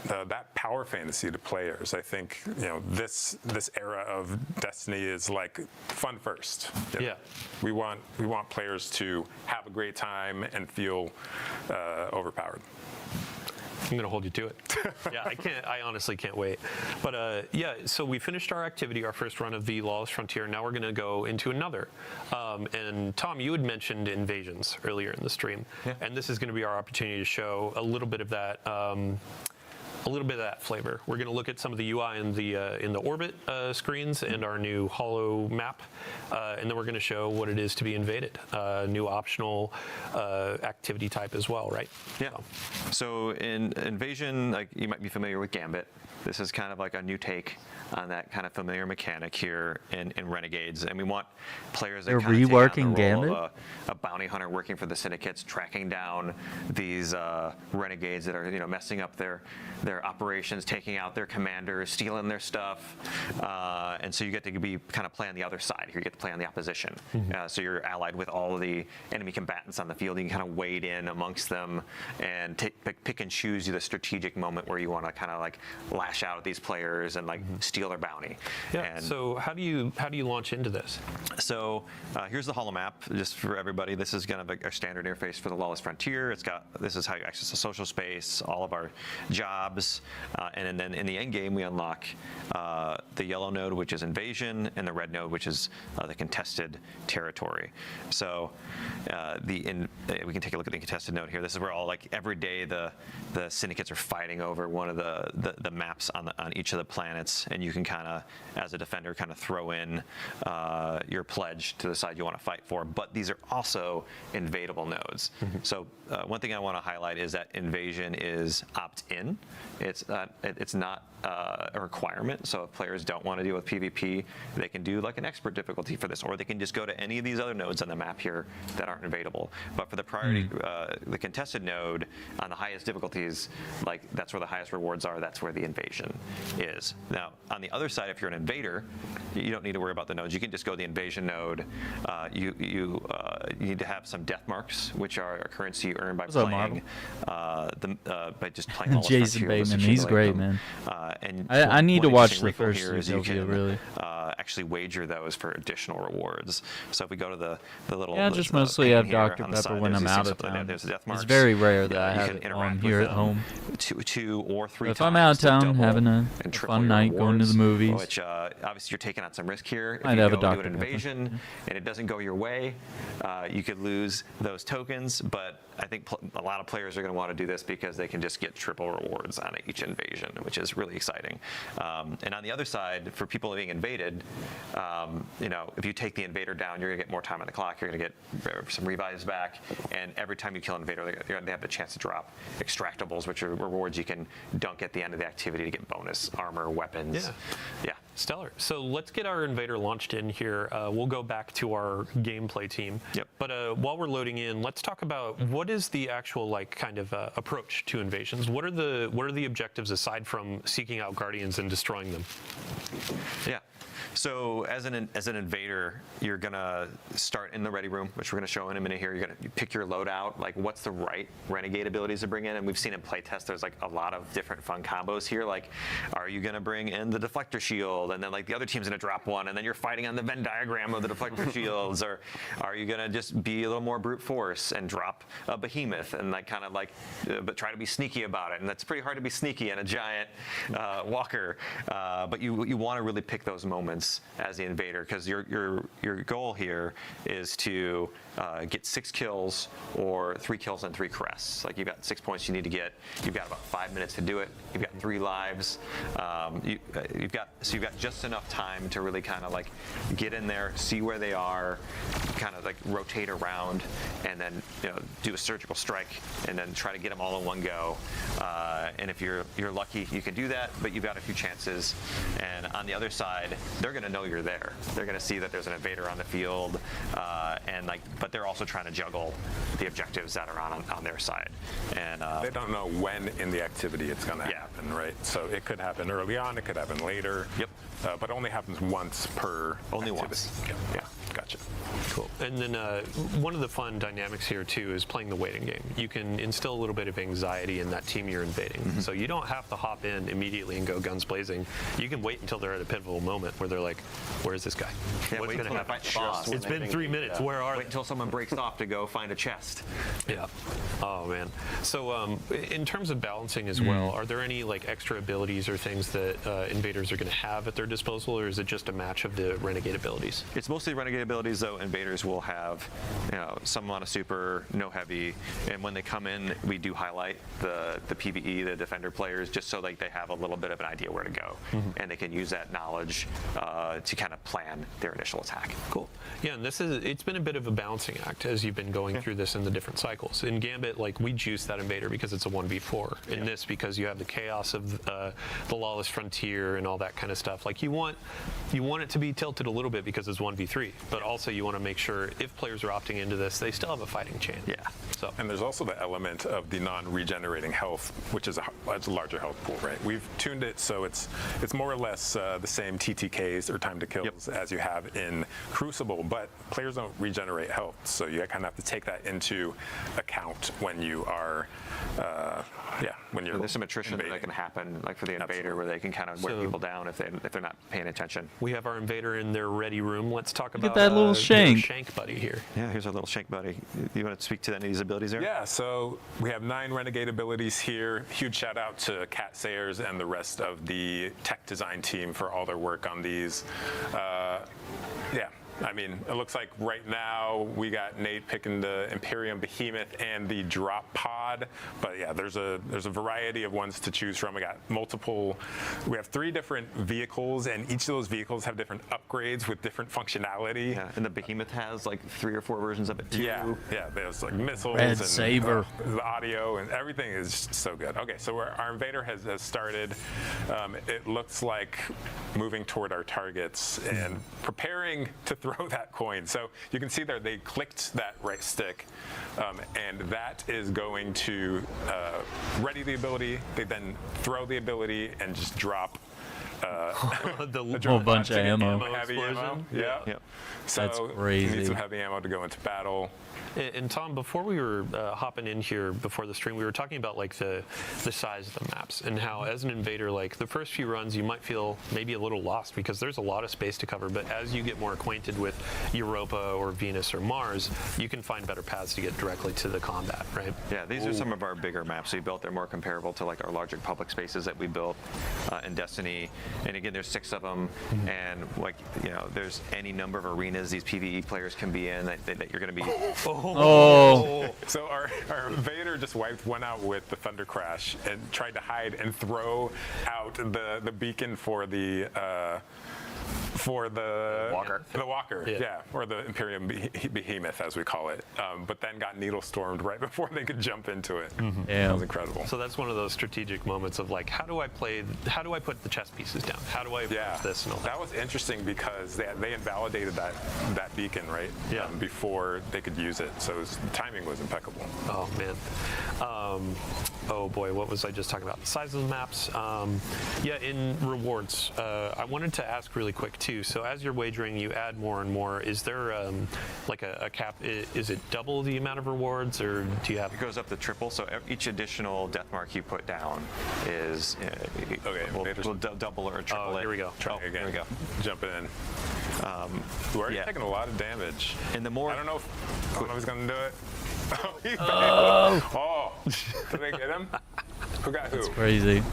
that power fantasy to players. I think this era of Destiny is like fun first. We want players to have a great time and feel overpowered. I'm going to hold you to it. I honestly can't wait. But so we finished our activity, our first run of the Lawless Frontier. Now we're going to go into another. And Tom, you had mentioned invasions earlier in the stream. And this is going to be our opportunity to show a little bit of that flavor. We're going to look at some of the UI in the orbit screens and our new holo map, and then we're going to show what it is to be invaded. New optional activity type as well, right? Yeah. So in Invasion, like you might be familiar with Gambit. This is kind of like a new take on that kind of familiar mechanic here in Renegades, and we want players that kind of take on the role of a bounty hunter working for the syndicates, tracking down these renegades that are messing up their operations, taking out their commanders, stealing their stuff, and so you get to be kind of play on the other side. You get to play on the opposition. So you're allied with all of the enemy combatants on the field. You can kind of wade in amongst them and pick and choose the strategic moment where you want to kind of like lash out at these players and like steal their bounty. And so how do you launch into this? So here's the holo map, just for everybody. This is kind of our standard interface for the Lawless Frontier. This is how you access the social space, all of our jobs, and then in the end game we unlock the yellow node, which is invasion, and the red node, which is the contested territory. So we can take a look at the contested node here. This is where all like every day the syndicates are fighting over one of the maps on each of the planets, and you can kind of, as a defender, kind of throw in your pledge to the side you want to fight for. But these are also invadable nodes. So one thing I want to highlight is that invasion is opt-in. It's not a requirement. So if players don't want to deal with PvP, they can do like an expert difficulty for this, or they can just go to any of these other nodes on the map here that aren't invadable. But for the priority, the contested node on the highest difficulties, like that's where the highest rewards are. That's where the invasion is. Now, on the other side, if you're an invader, you don't need to worry about the nodes. You can just go to the invasion node. You need to have some death marks, which are a currency you earn by playing by just playing all Jason Bateman, he's great, man. And I need to watch the wrinkle first here is you Utopia, can, really. Actually wager those for additional rewards. So if we go to the little I just mostly have Dr. on the Pepper side, when there's I'm these out things of up there. town. There's the death It's marks. very rare that I You have can it interact on with here at them home. two or three If times. I'm out of to town double having a and triple fun your night, going to the rewards, movies, which obviously you're taking on some risk here. If I'd you have a go do Dr. an Pepper. invasion and it doesn't go your way, you could lose those tokens. But I think a lot of players are going to want to do this because they can just get triple rewards on each invasion, which is really exciting. And on the other side, for people being invaded, if you take the invader down, you're going to get more time on the clock. You're going to get some revives back, and every time you kill an invader, they have the chance to drop extractables, which are rewards you can dunk at the end of the activity to get bonus armor, weapons. Yeah. Stellar. So let's get our invader launched in here. We'll go back to our gameplay team. Yep. But while we're loading in, let's talk about what is the actual approach to invasions. What are the objectives aside from seeking out guardians and destroying them? Yeah. So as an invader, you're gonna start in the ready room, which we're gonna show in a minute here. You're gonna pick your loadout, like what's the right renegade abilities to bring in, and we've seen in playtest there's like a lot of different fun combos here. Like, are you gonna bring in the deflector shield, and then like the other team's gonna drop one, and then you're fighting on the Venn diagram of the deflector shields, or are you gonna just be a little more brute force and drop a behemoth and but try to be sneaky about it? And that's pretty hard to be sneaky in a giant walker, but you want to really pick those moments as the invader, because your goal here is to get 6 kills or 3 kills and 3 crests. Like, you've got 6 points you need to get. You've got about 5 minutes to do it. You've got 3 lives. You've got just enough time to really kind of like get in there, see where they are, kind of like rotate around, and then do a surgical strike, and then try to get them all in one go. And if you're lucky, you can do that, but you've got a few chances. And on the other side, they're going to know you're there. They're going to see that there's an invader on the field, but they're also trying to juggle the objectives that are on their side. And they don't know when in the activity it's going to happen, right? So it could happen early on, it could happen later. Yep. But only happens once per. Only activity. once. Yeah. Gotcha. Cool. And then one of the fun dynamics here too is playing the waiting game. You can instill a little bit of anxiety in that team you're invading. Mm-hmm. So you don't have to hop in immediately and go guns blazing. You can wait until they're at a pivotal moment where they're like, "Where's this guy? What's going to happen?" It's been 3 minutes. Where are they? Wait until someone breaks off to go find a chest. Yeah. Oh man. So in terms of balancing as well, are there any like extra abilities or things that invaders are going to have at their disposal, or is it just a match of the renegade abilities? It's mostly renegade abilities, though. Invaders will have some amount of super, no heavy, and when they come in, we do highlight the PvE, the defender players, just so like they have a little bit of an idea where to go, and they can use that knowledge to kind of plan their initial attack. Cool. Yeah, and it's been a bit of a balancing act as you've been going through this in the different cycles. In Gambit, like, we juice that invader because it's a 1v4. In this, because you have the chaos of the lawless frontier and all that kind of stuff. Like, you want it to be tilted a little bit because it's 1v3, but also you want to make sure if players are opting into this, they still have a fighting chance. Yeah. So. And there's also the element of the non-regenerating health, which is a larger health pool, right? We've tuned it so it's more or less the same TTKs or time to kills as you have in Crucible, but players don't regenerate health, so you kind of have to take that into account when you are, when you're. There's some attrition that can happen, like for the invader, where they can kind of wear people down if they're not paying attention. We have our invader in their ready room. Let's talk about that little shank. Shank buddy here. Yeah, here's our little shank buddy. You want to speak to any of these abilities there? Yeah, so we have 9 renegade abilities here. Huge shout out to Cat Sayers and the rest of the tech design team for all their work on these. I mean, it looks like right now we got Nate picking the Imperium Behemoth and the drop pod, but yeah, there's a variety of ones to choose from. We got multiple. We have 3 different vehicles, and each of those vehicles have different upgrades with different functionality. Yeah, and the Behemoth has like 3 or 4 versions of it too. Yeah, there's like missiles Red and Saber. The audio and everything is just so good. Okay, so our invader has started. It looks like moving toward our targets and preparing to throw that coin. So you can see there they clicked that right stick, and that is going to ready the ability. They then throw the ability and just drop a whole bunch of ammo. Heavy ammo. Yeah. Yep. So That's you crazy. need some heavy ammo to go into battle. And Tom, before we were hopping in here before the stream, we were talking about like the size of the maps and how as an invader, like the first few runs, you might feel maybe a little lost because there's a lot of space to cover. But as you get more acquainted with Europa or Venus or Mars, you can find better paths to get directly to the combat, right? Yeah, these are some of our bigger maps we built. They're more comparable to like our larger public spaces that we built in Destiny. And again, there's 6 of them, and like there's any number of arenas these PvE players can be in that you're going to be. So our invader just wiped one out with the Thunder Crash and tried to hide and throw out the beacon for the Walker. The Walker, yeah, or the Imperium Behemoth, as we call it. But then got needle stormed right before they could jump into it. That was incredible. So that's one of those strategic moments of like, how do I put the chess pieces down? How do I approach this and all that? That was interesting because they invalidated that beacon, right? Yeah. Before they could use it. So the timing was impeccable. Oh man. Oh boy, what was I just talking about? The size of the maps. Yeah, in rewards, I wanted to ask really quick too. So as you're wagering, you add more and more. Is there like a cap? Is it double the amount of rewards, or do you have? It goes up to triple. So each additional death mark you put down is okay. We'll double or triple it. Here we go. Try again. Here we go. Jumping in. We're already taking a lot of damage. And the more I don't know if he's gonna do it. Oh, he's did they get him? Who got who? That's crazy.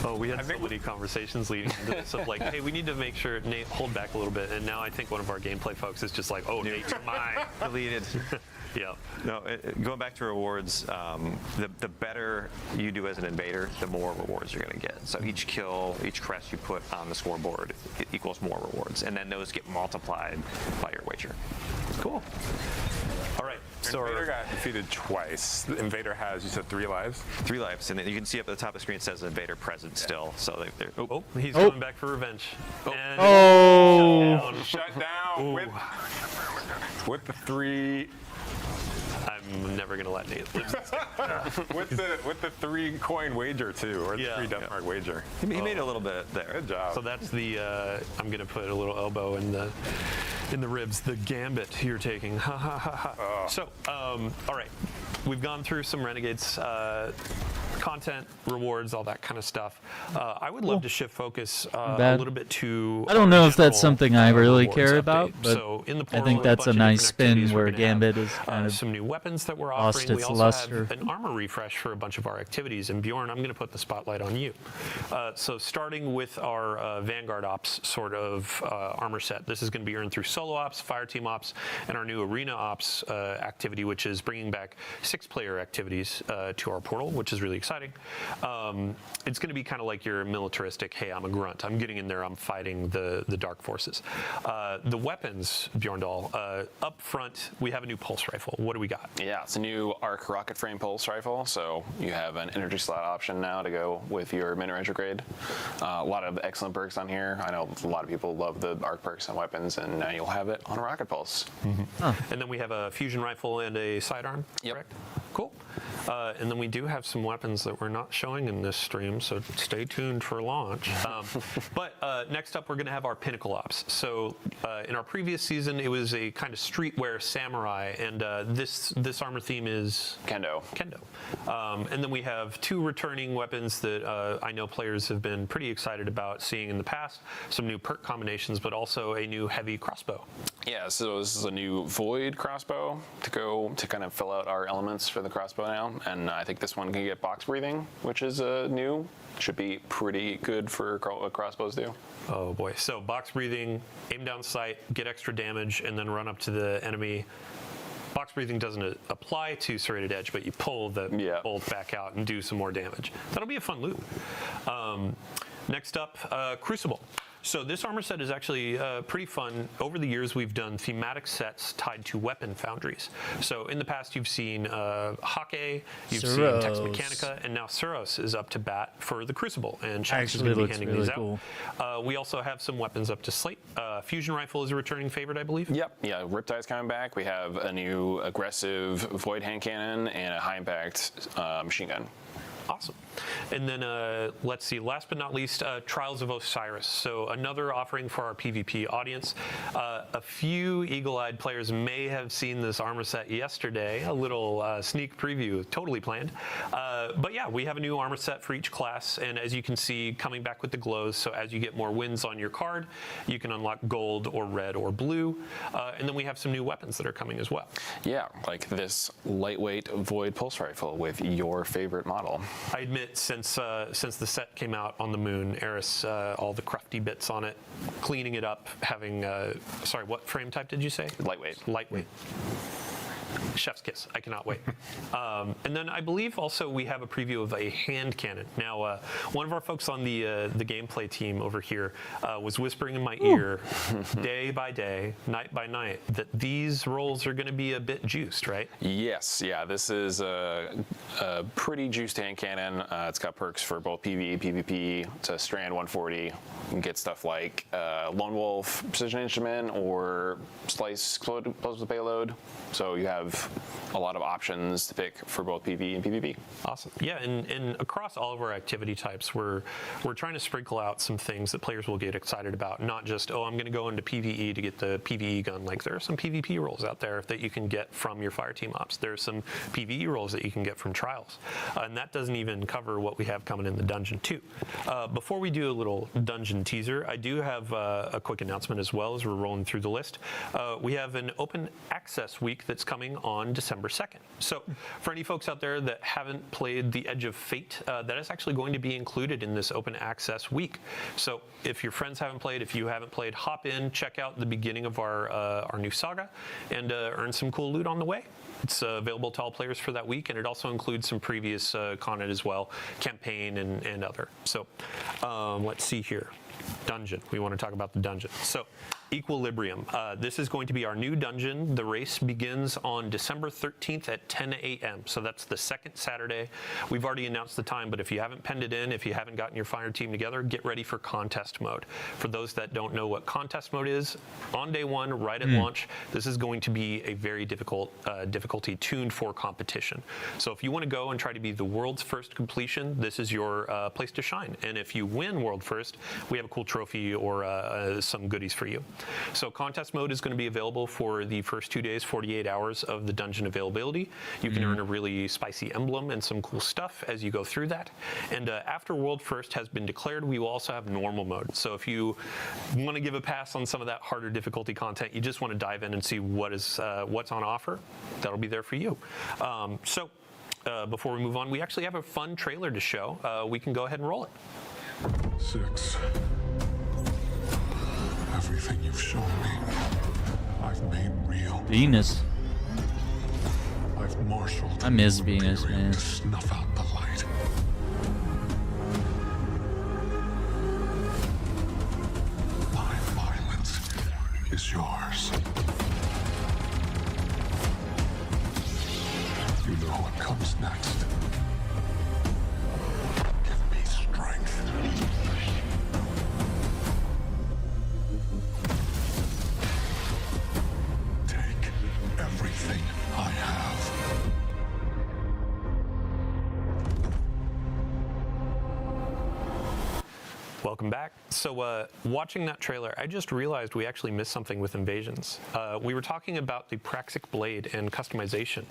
Oh, we had so many conversations leading into this of like, hey, we need to make sure Nate hold back a little bit. And now I think one of our gameplay folks is just like, oh, Nate's mine. Deleted. Yeah. No, going back to rewards, the better you do as an invader, the more rewards you're going to get. So each kill, each crest you put on the scoreboard equals more rewards. And then those get multiplied by your wager. Cool. All right. So Invader got defeated twice. The Invader has, you said, 3 lives? 3 lives. And then you can see up at the top of the screen it says Invader present still. So they're he's coming back for revenge. Shut down with the 3. I'm never gonna let Nate lose this with the 3 coin wager too, or the 3 death mark wager. He made a little bit there. Good job. So that's the I'm gonna put a little elbow in the ribs. The gambit you're taking. Ha ha ha ha. So all right, we've gone through some Renegades content, rewards, all that kind of stuff. I would love to shift focus a little bit to. I don't know if that's something I really care about, but so in the I think that's a nice spin where Gambit is kind of some new weapons that we're lost offering. We its also luster. have an armor refresh for a bunch of our activities. And Bjorn, I'm going to put the spotlight on you. So starting with our Vanguard Ops sort of armor set, this is going to be earned through Solo Ops, Fireteam Ops, and our new Arena Ops activity, which is bringing back 6-player activities to our portal, which is really exciting. It's going to be kind of like your militaristic, hey, I'm a grunt. I'm getting in there. I'm fighting the dark forces. The weapons, Bjorndal, up front, we have a new pulse rifle. What do we got? Yeah, it's a new arc rocket frame pulse rifle. So you have an energy slot option now to go with your mid-range grade. A lot of excellent perks on here. I know a lot of people love the arc perks on weapons, and now you'll have it on a rocket pulse. And then we have a fusion rifle and a sidearm. Yep. Correct? Cool. And then we do have some weapons that we're not showing in this stream, so stay tuned for launch. But next up, we're going to have our Pinnacle Ops. So in our previous season, it was a kind of streetwear samurai, and this armor theme is Kendo. And then we have 2 returning weapons that I know players have been pretty excited about seeing in the past. Some new perk combinations, but also a new heavy crossbow. Yeah, so this is a new Void crossbow to kind of fill out our elements for the crossbow now. And I think this one can get box breathing, which is new. Should be pretty good for what crossbows do. Oh boy. So box breathing, aim down sight, get extra damage, and then run up to the enemy. Box breathing doesn't apply to Serrated Edge, but you pull the bolt back out and do some more damage. That'll be a fun loot. Next up, Crucible. So this armor set is actually pretty fun. Over the years, we've done thematic sets tied to weapon foundries. So in the past, you've seen Hake, you've seen Tex Mechanica, and now Suros is up to bat for the Crucible, and Shackcast is going to be handing these out. We also have some weapons up to slate. Fusion Rifle is a returning favorite, I believe. Yep, yeah, Riptide's coming back. We have a new aggressive Void Hand Cannon and a high-impact machine gun. Awesome. And then let's see, last but not least, Trials of Osiris. So another offering for our PvP audience. A few eagle-eyed players may have seen this armor set yesterday, a little sneak preview, totally planned. But yeah, we have a new armor set for each class, and as you can see, coming back with the glows, so as you get more wins on your card, you can unlock gold or red or blue, and then we have some new weapons that are coming as well. Yeah, like this lightweight Void Pulse Rifle with your favorite model. I admit, since the set came out on the moon, Eris, all the crufty bits on it, cleaning it up, having, sorry, what frame type did you say? Lightweight. Lightweight. Chef's kiss. I cannot wait. And then I believe also we have a preview of a hand cannon. Now, one of our folks on the gameplay team over here was whispering in my ear day by day, night by night, that these rolls are going to be a bit juiced, right? Yes. Yeah, this is a pretty juiced hand cannon. It's got perks for both PvE, PvP. It's a Strand 140. You can get stuff like Lone Wolf Precision Instrument or Slice Explosive Payload. So you have a lot of options to pick for both PvE and PvP. Awesome. Yeah, and across all of our activity types, we're trying to sprinkle out some things that players will get excited about. Not just, oh, I'm going to go into PvE to get the PvE gun. Like, there are some PvP roles out there that you can get from your Fireteam ops. There's some PvE roles that you can get from Trials. And that doesn't even cover what we have coming in the dungeon too. Before we do a little dungeon teaser, I do have a quick announcement as well as we're rolling through the list. We have an open access week that's coming on December 2nd. So for any folks out there that haven't played The Edge of Fate, that is actually going to be included in this open access week. So if your friends haven't played, if you haven't played, hop in, check out the beginning of our new saga, and earn some cool loot on the way. It's available to all players for that week, and it also includes some previous content as well, campaign and other. So let's see here. Dungeon. We want to talk about the dungeon. So Equilibrium. This is going to be our new dungeon. The race begins on December 13th at 10 a.m. So that's the second Saturday. We've already announced the time, but if you haven't penned it in, if you haven't gotten your fire team together, get ready for contest mode. For those that don't know what contest mode is, on day one, right at launch, this is going to be a very difficult difficulty tuned for competition. So if you want to go and try to be the world's first completion, this is your place to shine. And if you win world first, we have a cool trophy or some goodies for you. So contest mode is going to be available for the first 2 days, 48 hours of the dungeon availability. You can earn a really spicy emblem and some cool stuff as you go through that. And after World First has been declared, we will also have normal mode. So if you want to give a pass on some of that harder difficulty content, you just want to dive in and see what's on offer, that'll be there for you. Before we move on, we actually have a fun trailer to show. We can go ahead and roll it. 6. Everything you've shown me, I've made real. Venus. I've marshaled. I miss Venus, man. To snuff out the light. My violence is yours. You know what comes next. Give me strength. Everything I have. Welcome back. So watching that trailer, I just realized we actually missed something with Invasions. We were talking about the Praxic Blade and customization.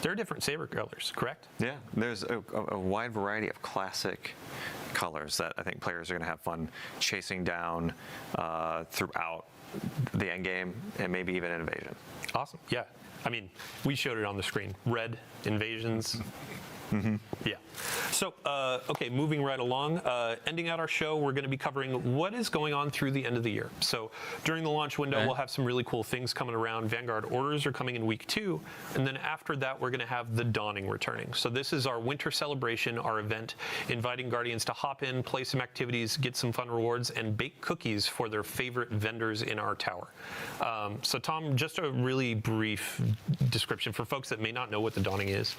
There are different saber colors, correct? Yeah, there's a wide variety of classic colors that I think players are going to have fun chasing down throughout the end game and maybe even Invasion. Awesome. Yeah. I mean, we showed it on the screen. Red invasions. Yeah. So, okay, moving right along, ending out our show, we're going to be covering what is going on through the end of the year. So during the launch window, we'll have some really cool things coming around. Vanguard orders are coming in week 2. And then after that, we're going to have the Dawning returning. So this is our winter celebration, our event, inviting Guardians to hop in, play some activities, get some fun rewards, and bake cookies for their favorite vendors in our tower. So Tom, just a really brief description for folks that may not know what the Dawning is.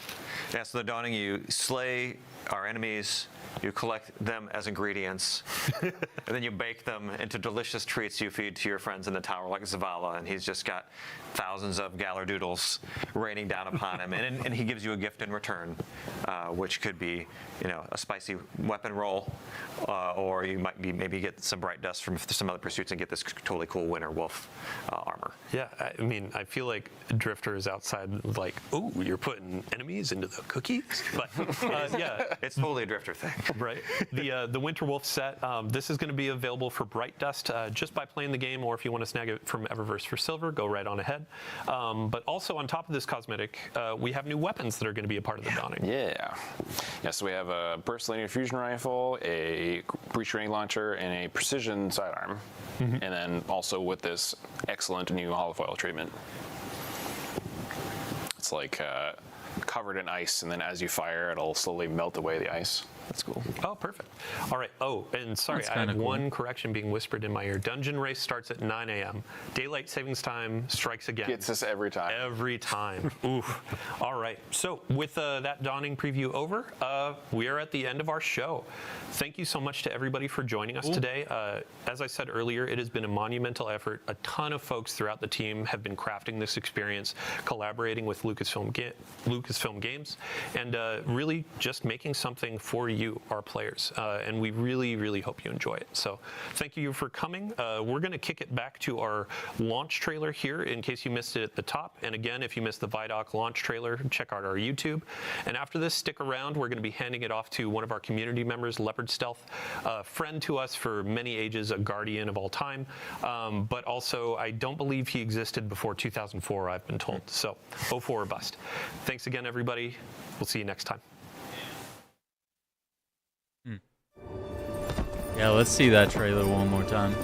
Yeah, so the Dawning, you slay our enemies, you collect them as ingredients, and then you bake them into delicious treats you feed to your friends in the tower, like Zavala, and he's just got thousands of Galardoodles raining down upon him, and he gives you a gift in return, which could be, a spicy weapon roll, or you might maybe get some bright dust from some other pursuits and get this totally cool Winter Wolf armor. Yeah, I mean, I feel like Drifter is outside like, ooh, you're putting enemies into the cookies? But yeah. It's totally a Drifter thing. Right. The Winter Wolf set, this is going to be available for Bright Dust just by playing the game, or if you want to snag it from Eververse for silver, go right on ahead. But also on top of this cosmetic, we have new weapons that are going to be a part of the Dawning. Yeah. So we have a burst linear fusion rifle, a breach grenade launcher, and a precision sidearm. And then also with this excellent new holofoil treatment. It's like covered in ice, and then as you fire, it'll slowly melt away the ice. That's cool. Oh, perfect. All right. Oh, and sorry, I had one correction being whispered in my ear. Dungeon race starts at 9 a.m. Daylight savings time strikes again. Gets us every time. Every time. Oof. All right. So with that Dawning preview over, we are at the end of our show. Thank you so much to everybody for joining us today. As I said earlier, it has been a monumental effort. A ton of folks throughout the team have been crafting this experience, collaborating with Lucasfilm Games, and really just making something for you, our players. And we really, really hope you enjoy it. So thank you for coming. We're going to kick it back to our launch trailer here in case you missed it at the top. And again, if you missed the Vidoc launch trailer, check out our YouTube. And after this, stick around. We're going to be handing it off to one of our community members, Leopard Stealth, a friend to us for many ages, a guardian of all time. But also, I don't believe he existed before 2004, I've been told. So 04 or bust. Thanks again, everybody. We'll see you next time. Yeah, let's see that trailer one more time.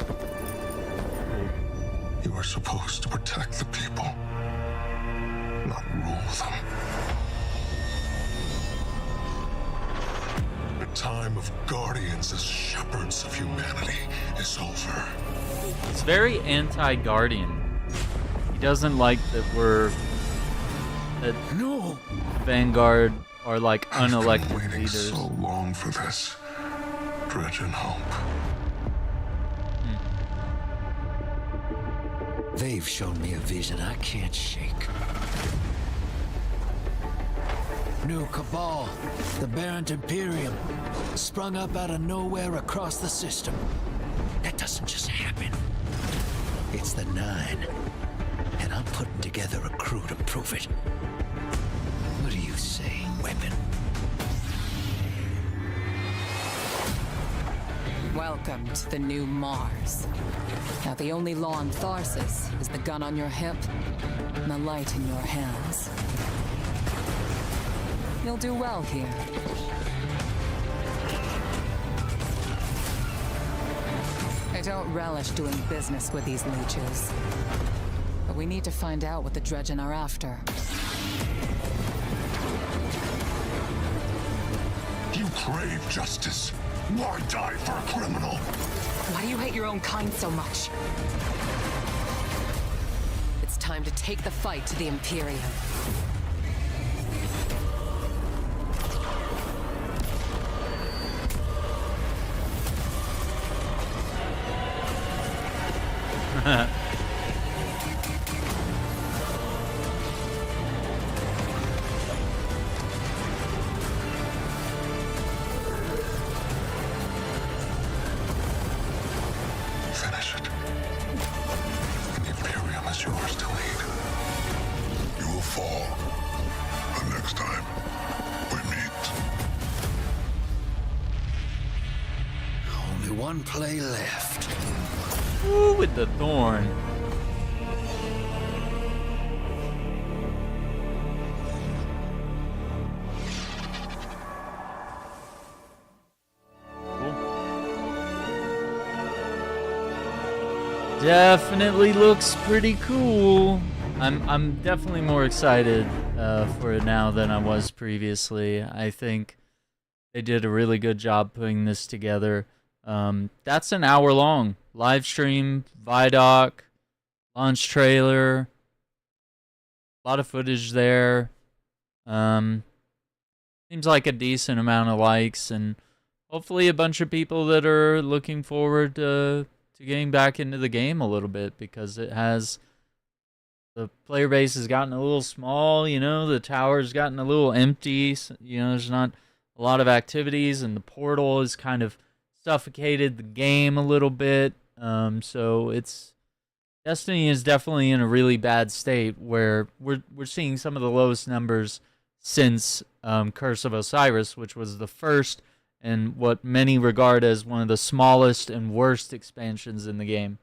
You are supposed to protect the people, not rule them. The time of guardians as shepherds of humanity is over. It's very anti-Guardian. He doesn't like that Vanguard are like unelected waiting leaders. so long for this. Dredge and hope. They've shown me a vision I can't shake. New Cabal, the Barrent Imperium, sprung up out of nowhere across the system. That doesn't just happen. It's the Nine, and I'm putting together a crew to prove it. What do you say, Weapon? Welcome to the new Mars. Now the only law on Tharsis is the gun on your hip and the light in your hands. You'll do well here. I don't relish doing business with these leeches. But we need to find out what the Dredgen are after. You crave justice. Why die for a criminal? Why do you hate your own kind so much? It's time to take the fight to the Imperium. Finish it. The Imperium is yours to lead. You will fall. But next time, we meet. Only one play left. Ooh, with the thorn. definitely looks pretty cool. I'm definitely more excited for it now than I was previously. I think they did a really good job putting this together. That's an hour long live stream, Vidoc, launch trailer, a lot of footage there. Seems like a decent amount of likes, and hopefully a bunch of people that are looking forward to getting back into the game a little bit, because the player base has gotten a little small, you know, the tower's gotten a little empty, you know, there's not a lot of activities, and the portal has kind of suffocated the game a little bit. So Destiny is definitely in a really bad state, where we're seeing some of the lowest numbers since Curse of Osiris, which was the first and what many regard as one of the smallest and worst expansions in the game.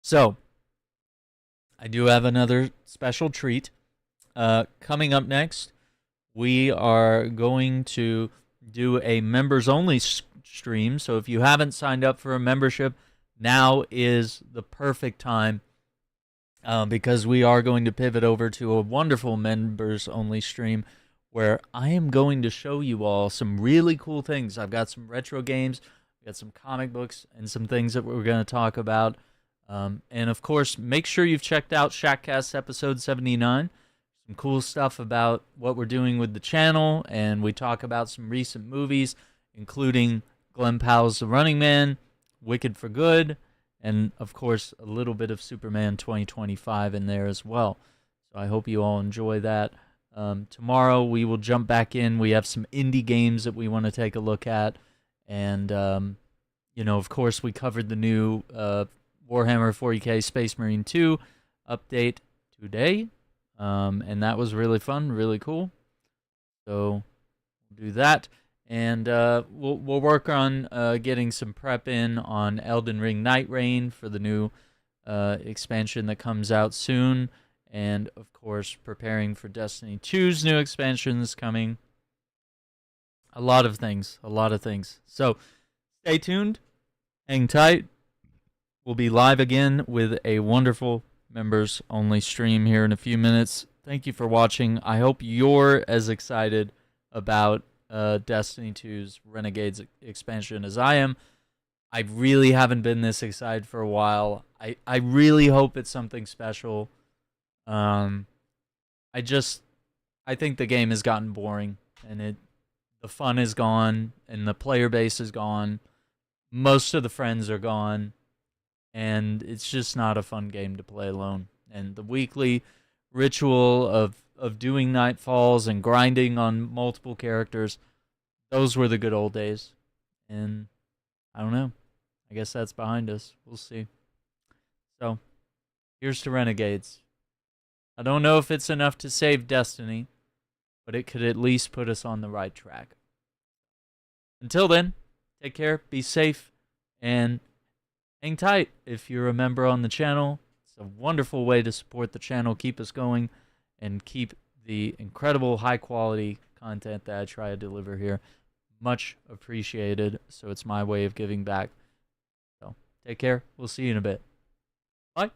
So, I do have another special treat. Coming up next, we are going to do a members-only stream. So if you haven't signed up for a membership, now is the perfect time, because we are going to pivot over to a wonderful members-only stream where I am going to show you all some really cool things. I've got some retro games, I've got some comic books, and some things that we're going to talk about. And of course, make sure you've checked out Shackcast episode 79. Some cool stuff about what we're doing with the channel, and we talk about some recent movies, including Glenn Powell's The Running Man, Wicked for Good, and of course a little bit of Superman 2025 in there as well. So I hope you all enjoy that. Tomorrow we will jump back in. We have some indie games that we want to take a look at, and you know, of course, we covered the new Warhammer 40k Space Marine 2 update today, and that was really fun, really cool. So we'll do that. And we'll work on getting some prep in on Elden Ring Night Reign for the new expansion that comes out soon. And, of course, preparing for Destiny 2's new expansions coming. A lot of things. A lot of things. So, stay tuned. Hang tight. We'll be live again with a wonderful members-only stream here in a few minutes. Thank you for watching. I hope you're as excited about Destiny 2's Renegades expansion as I am. I really haven't been this excited for a while. I really hope it's something special. I think the game has gotten boring, and the fun is gone, and the player base is gone. Most of the friends are gone, and it's just not a fun game to play alone. And the weekly ritual of doing nightfalls and grinding on multiple characters, those were the good old days. And I don't know. I guess that's behind us. We'll see. So, here's to Renegades. I don't know if it's enough to save Destiny, but it could at least put us on the right track. Until then, take care, be safe, and hang tight if you're a member on the channel. It's a wonderful way to support the channel, keep us going, and keep the incredible high-quality content that I try to deliver here. Much appreciated, so it's my way of giving back. So, take care. We'll see you in a bit. Bye.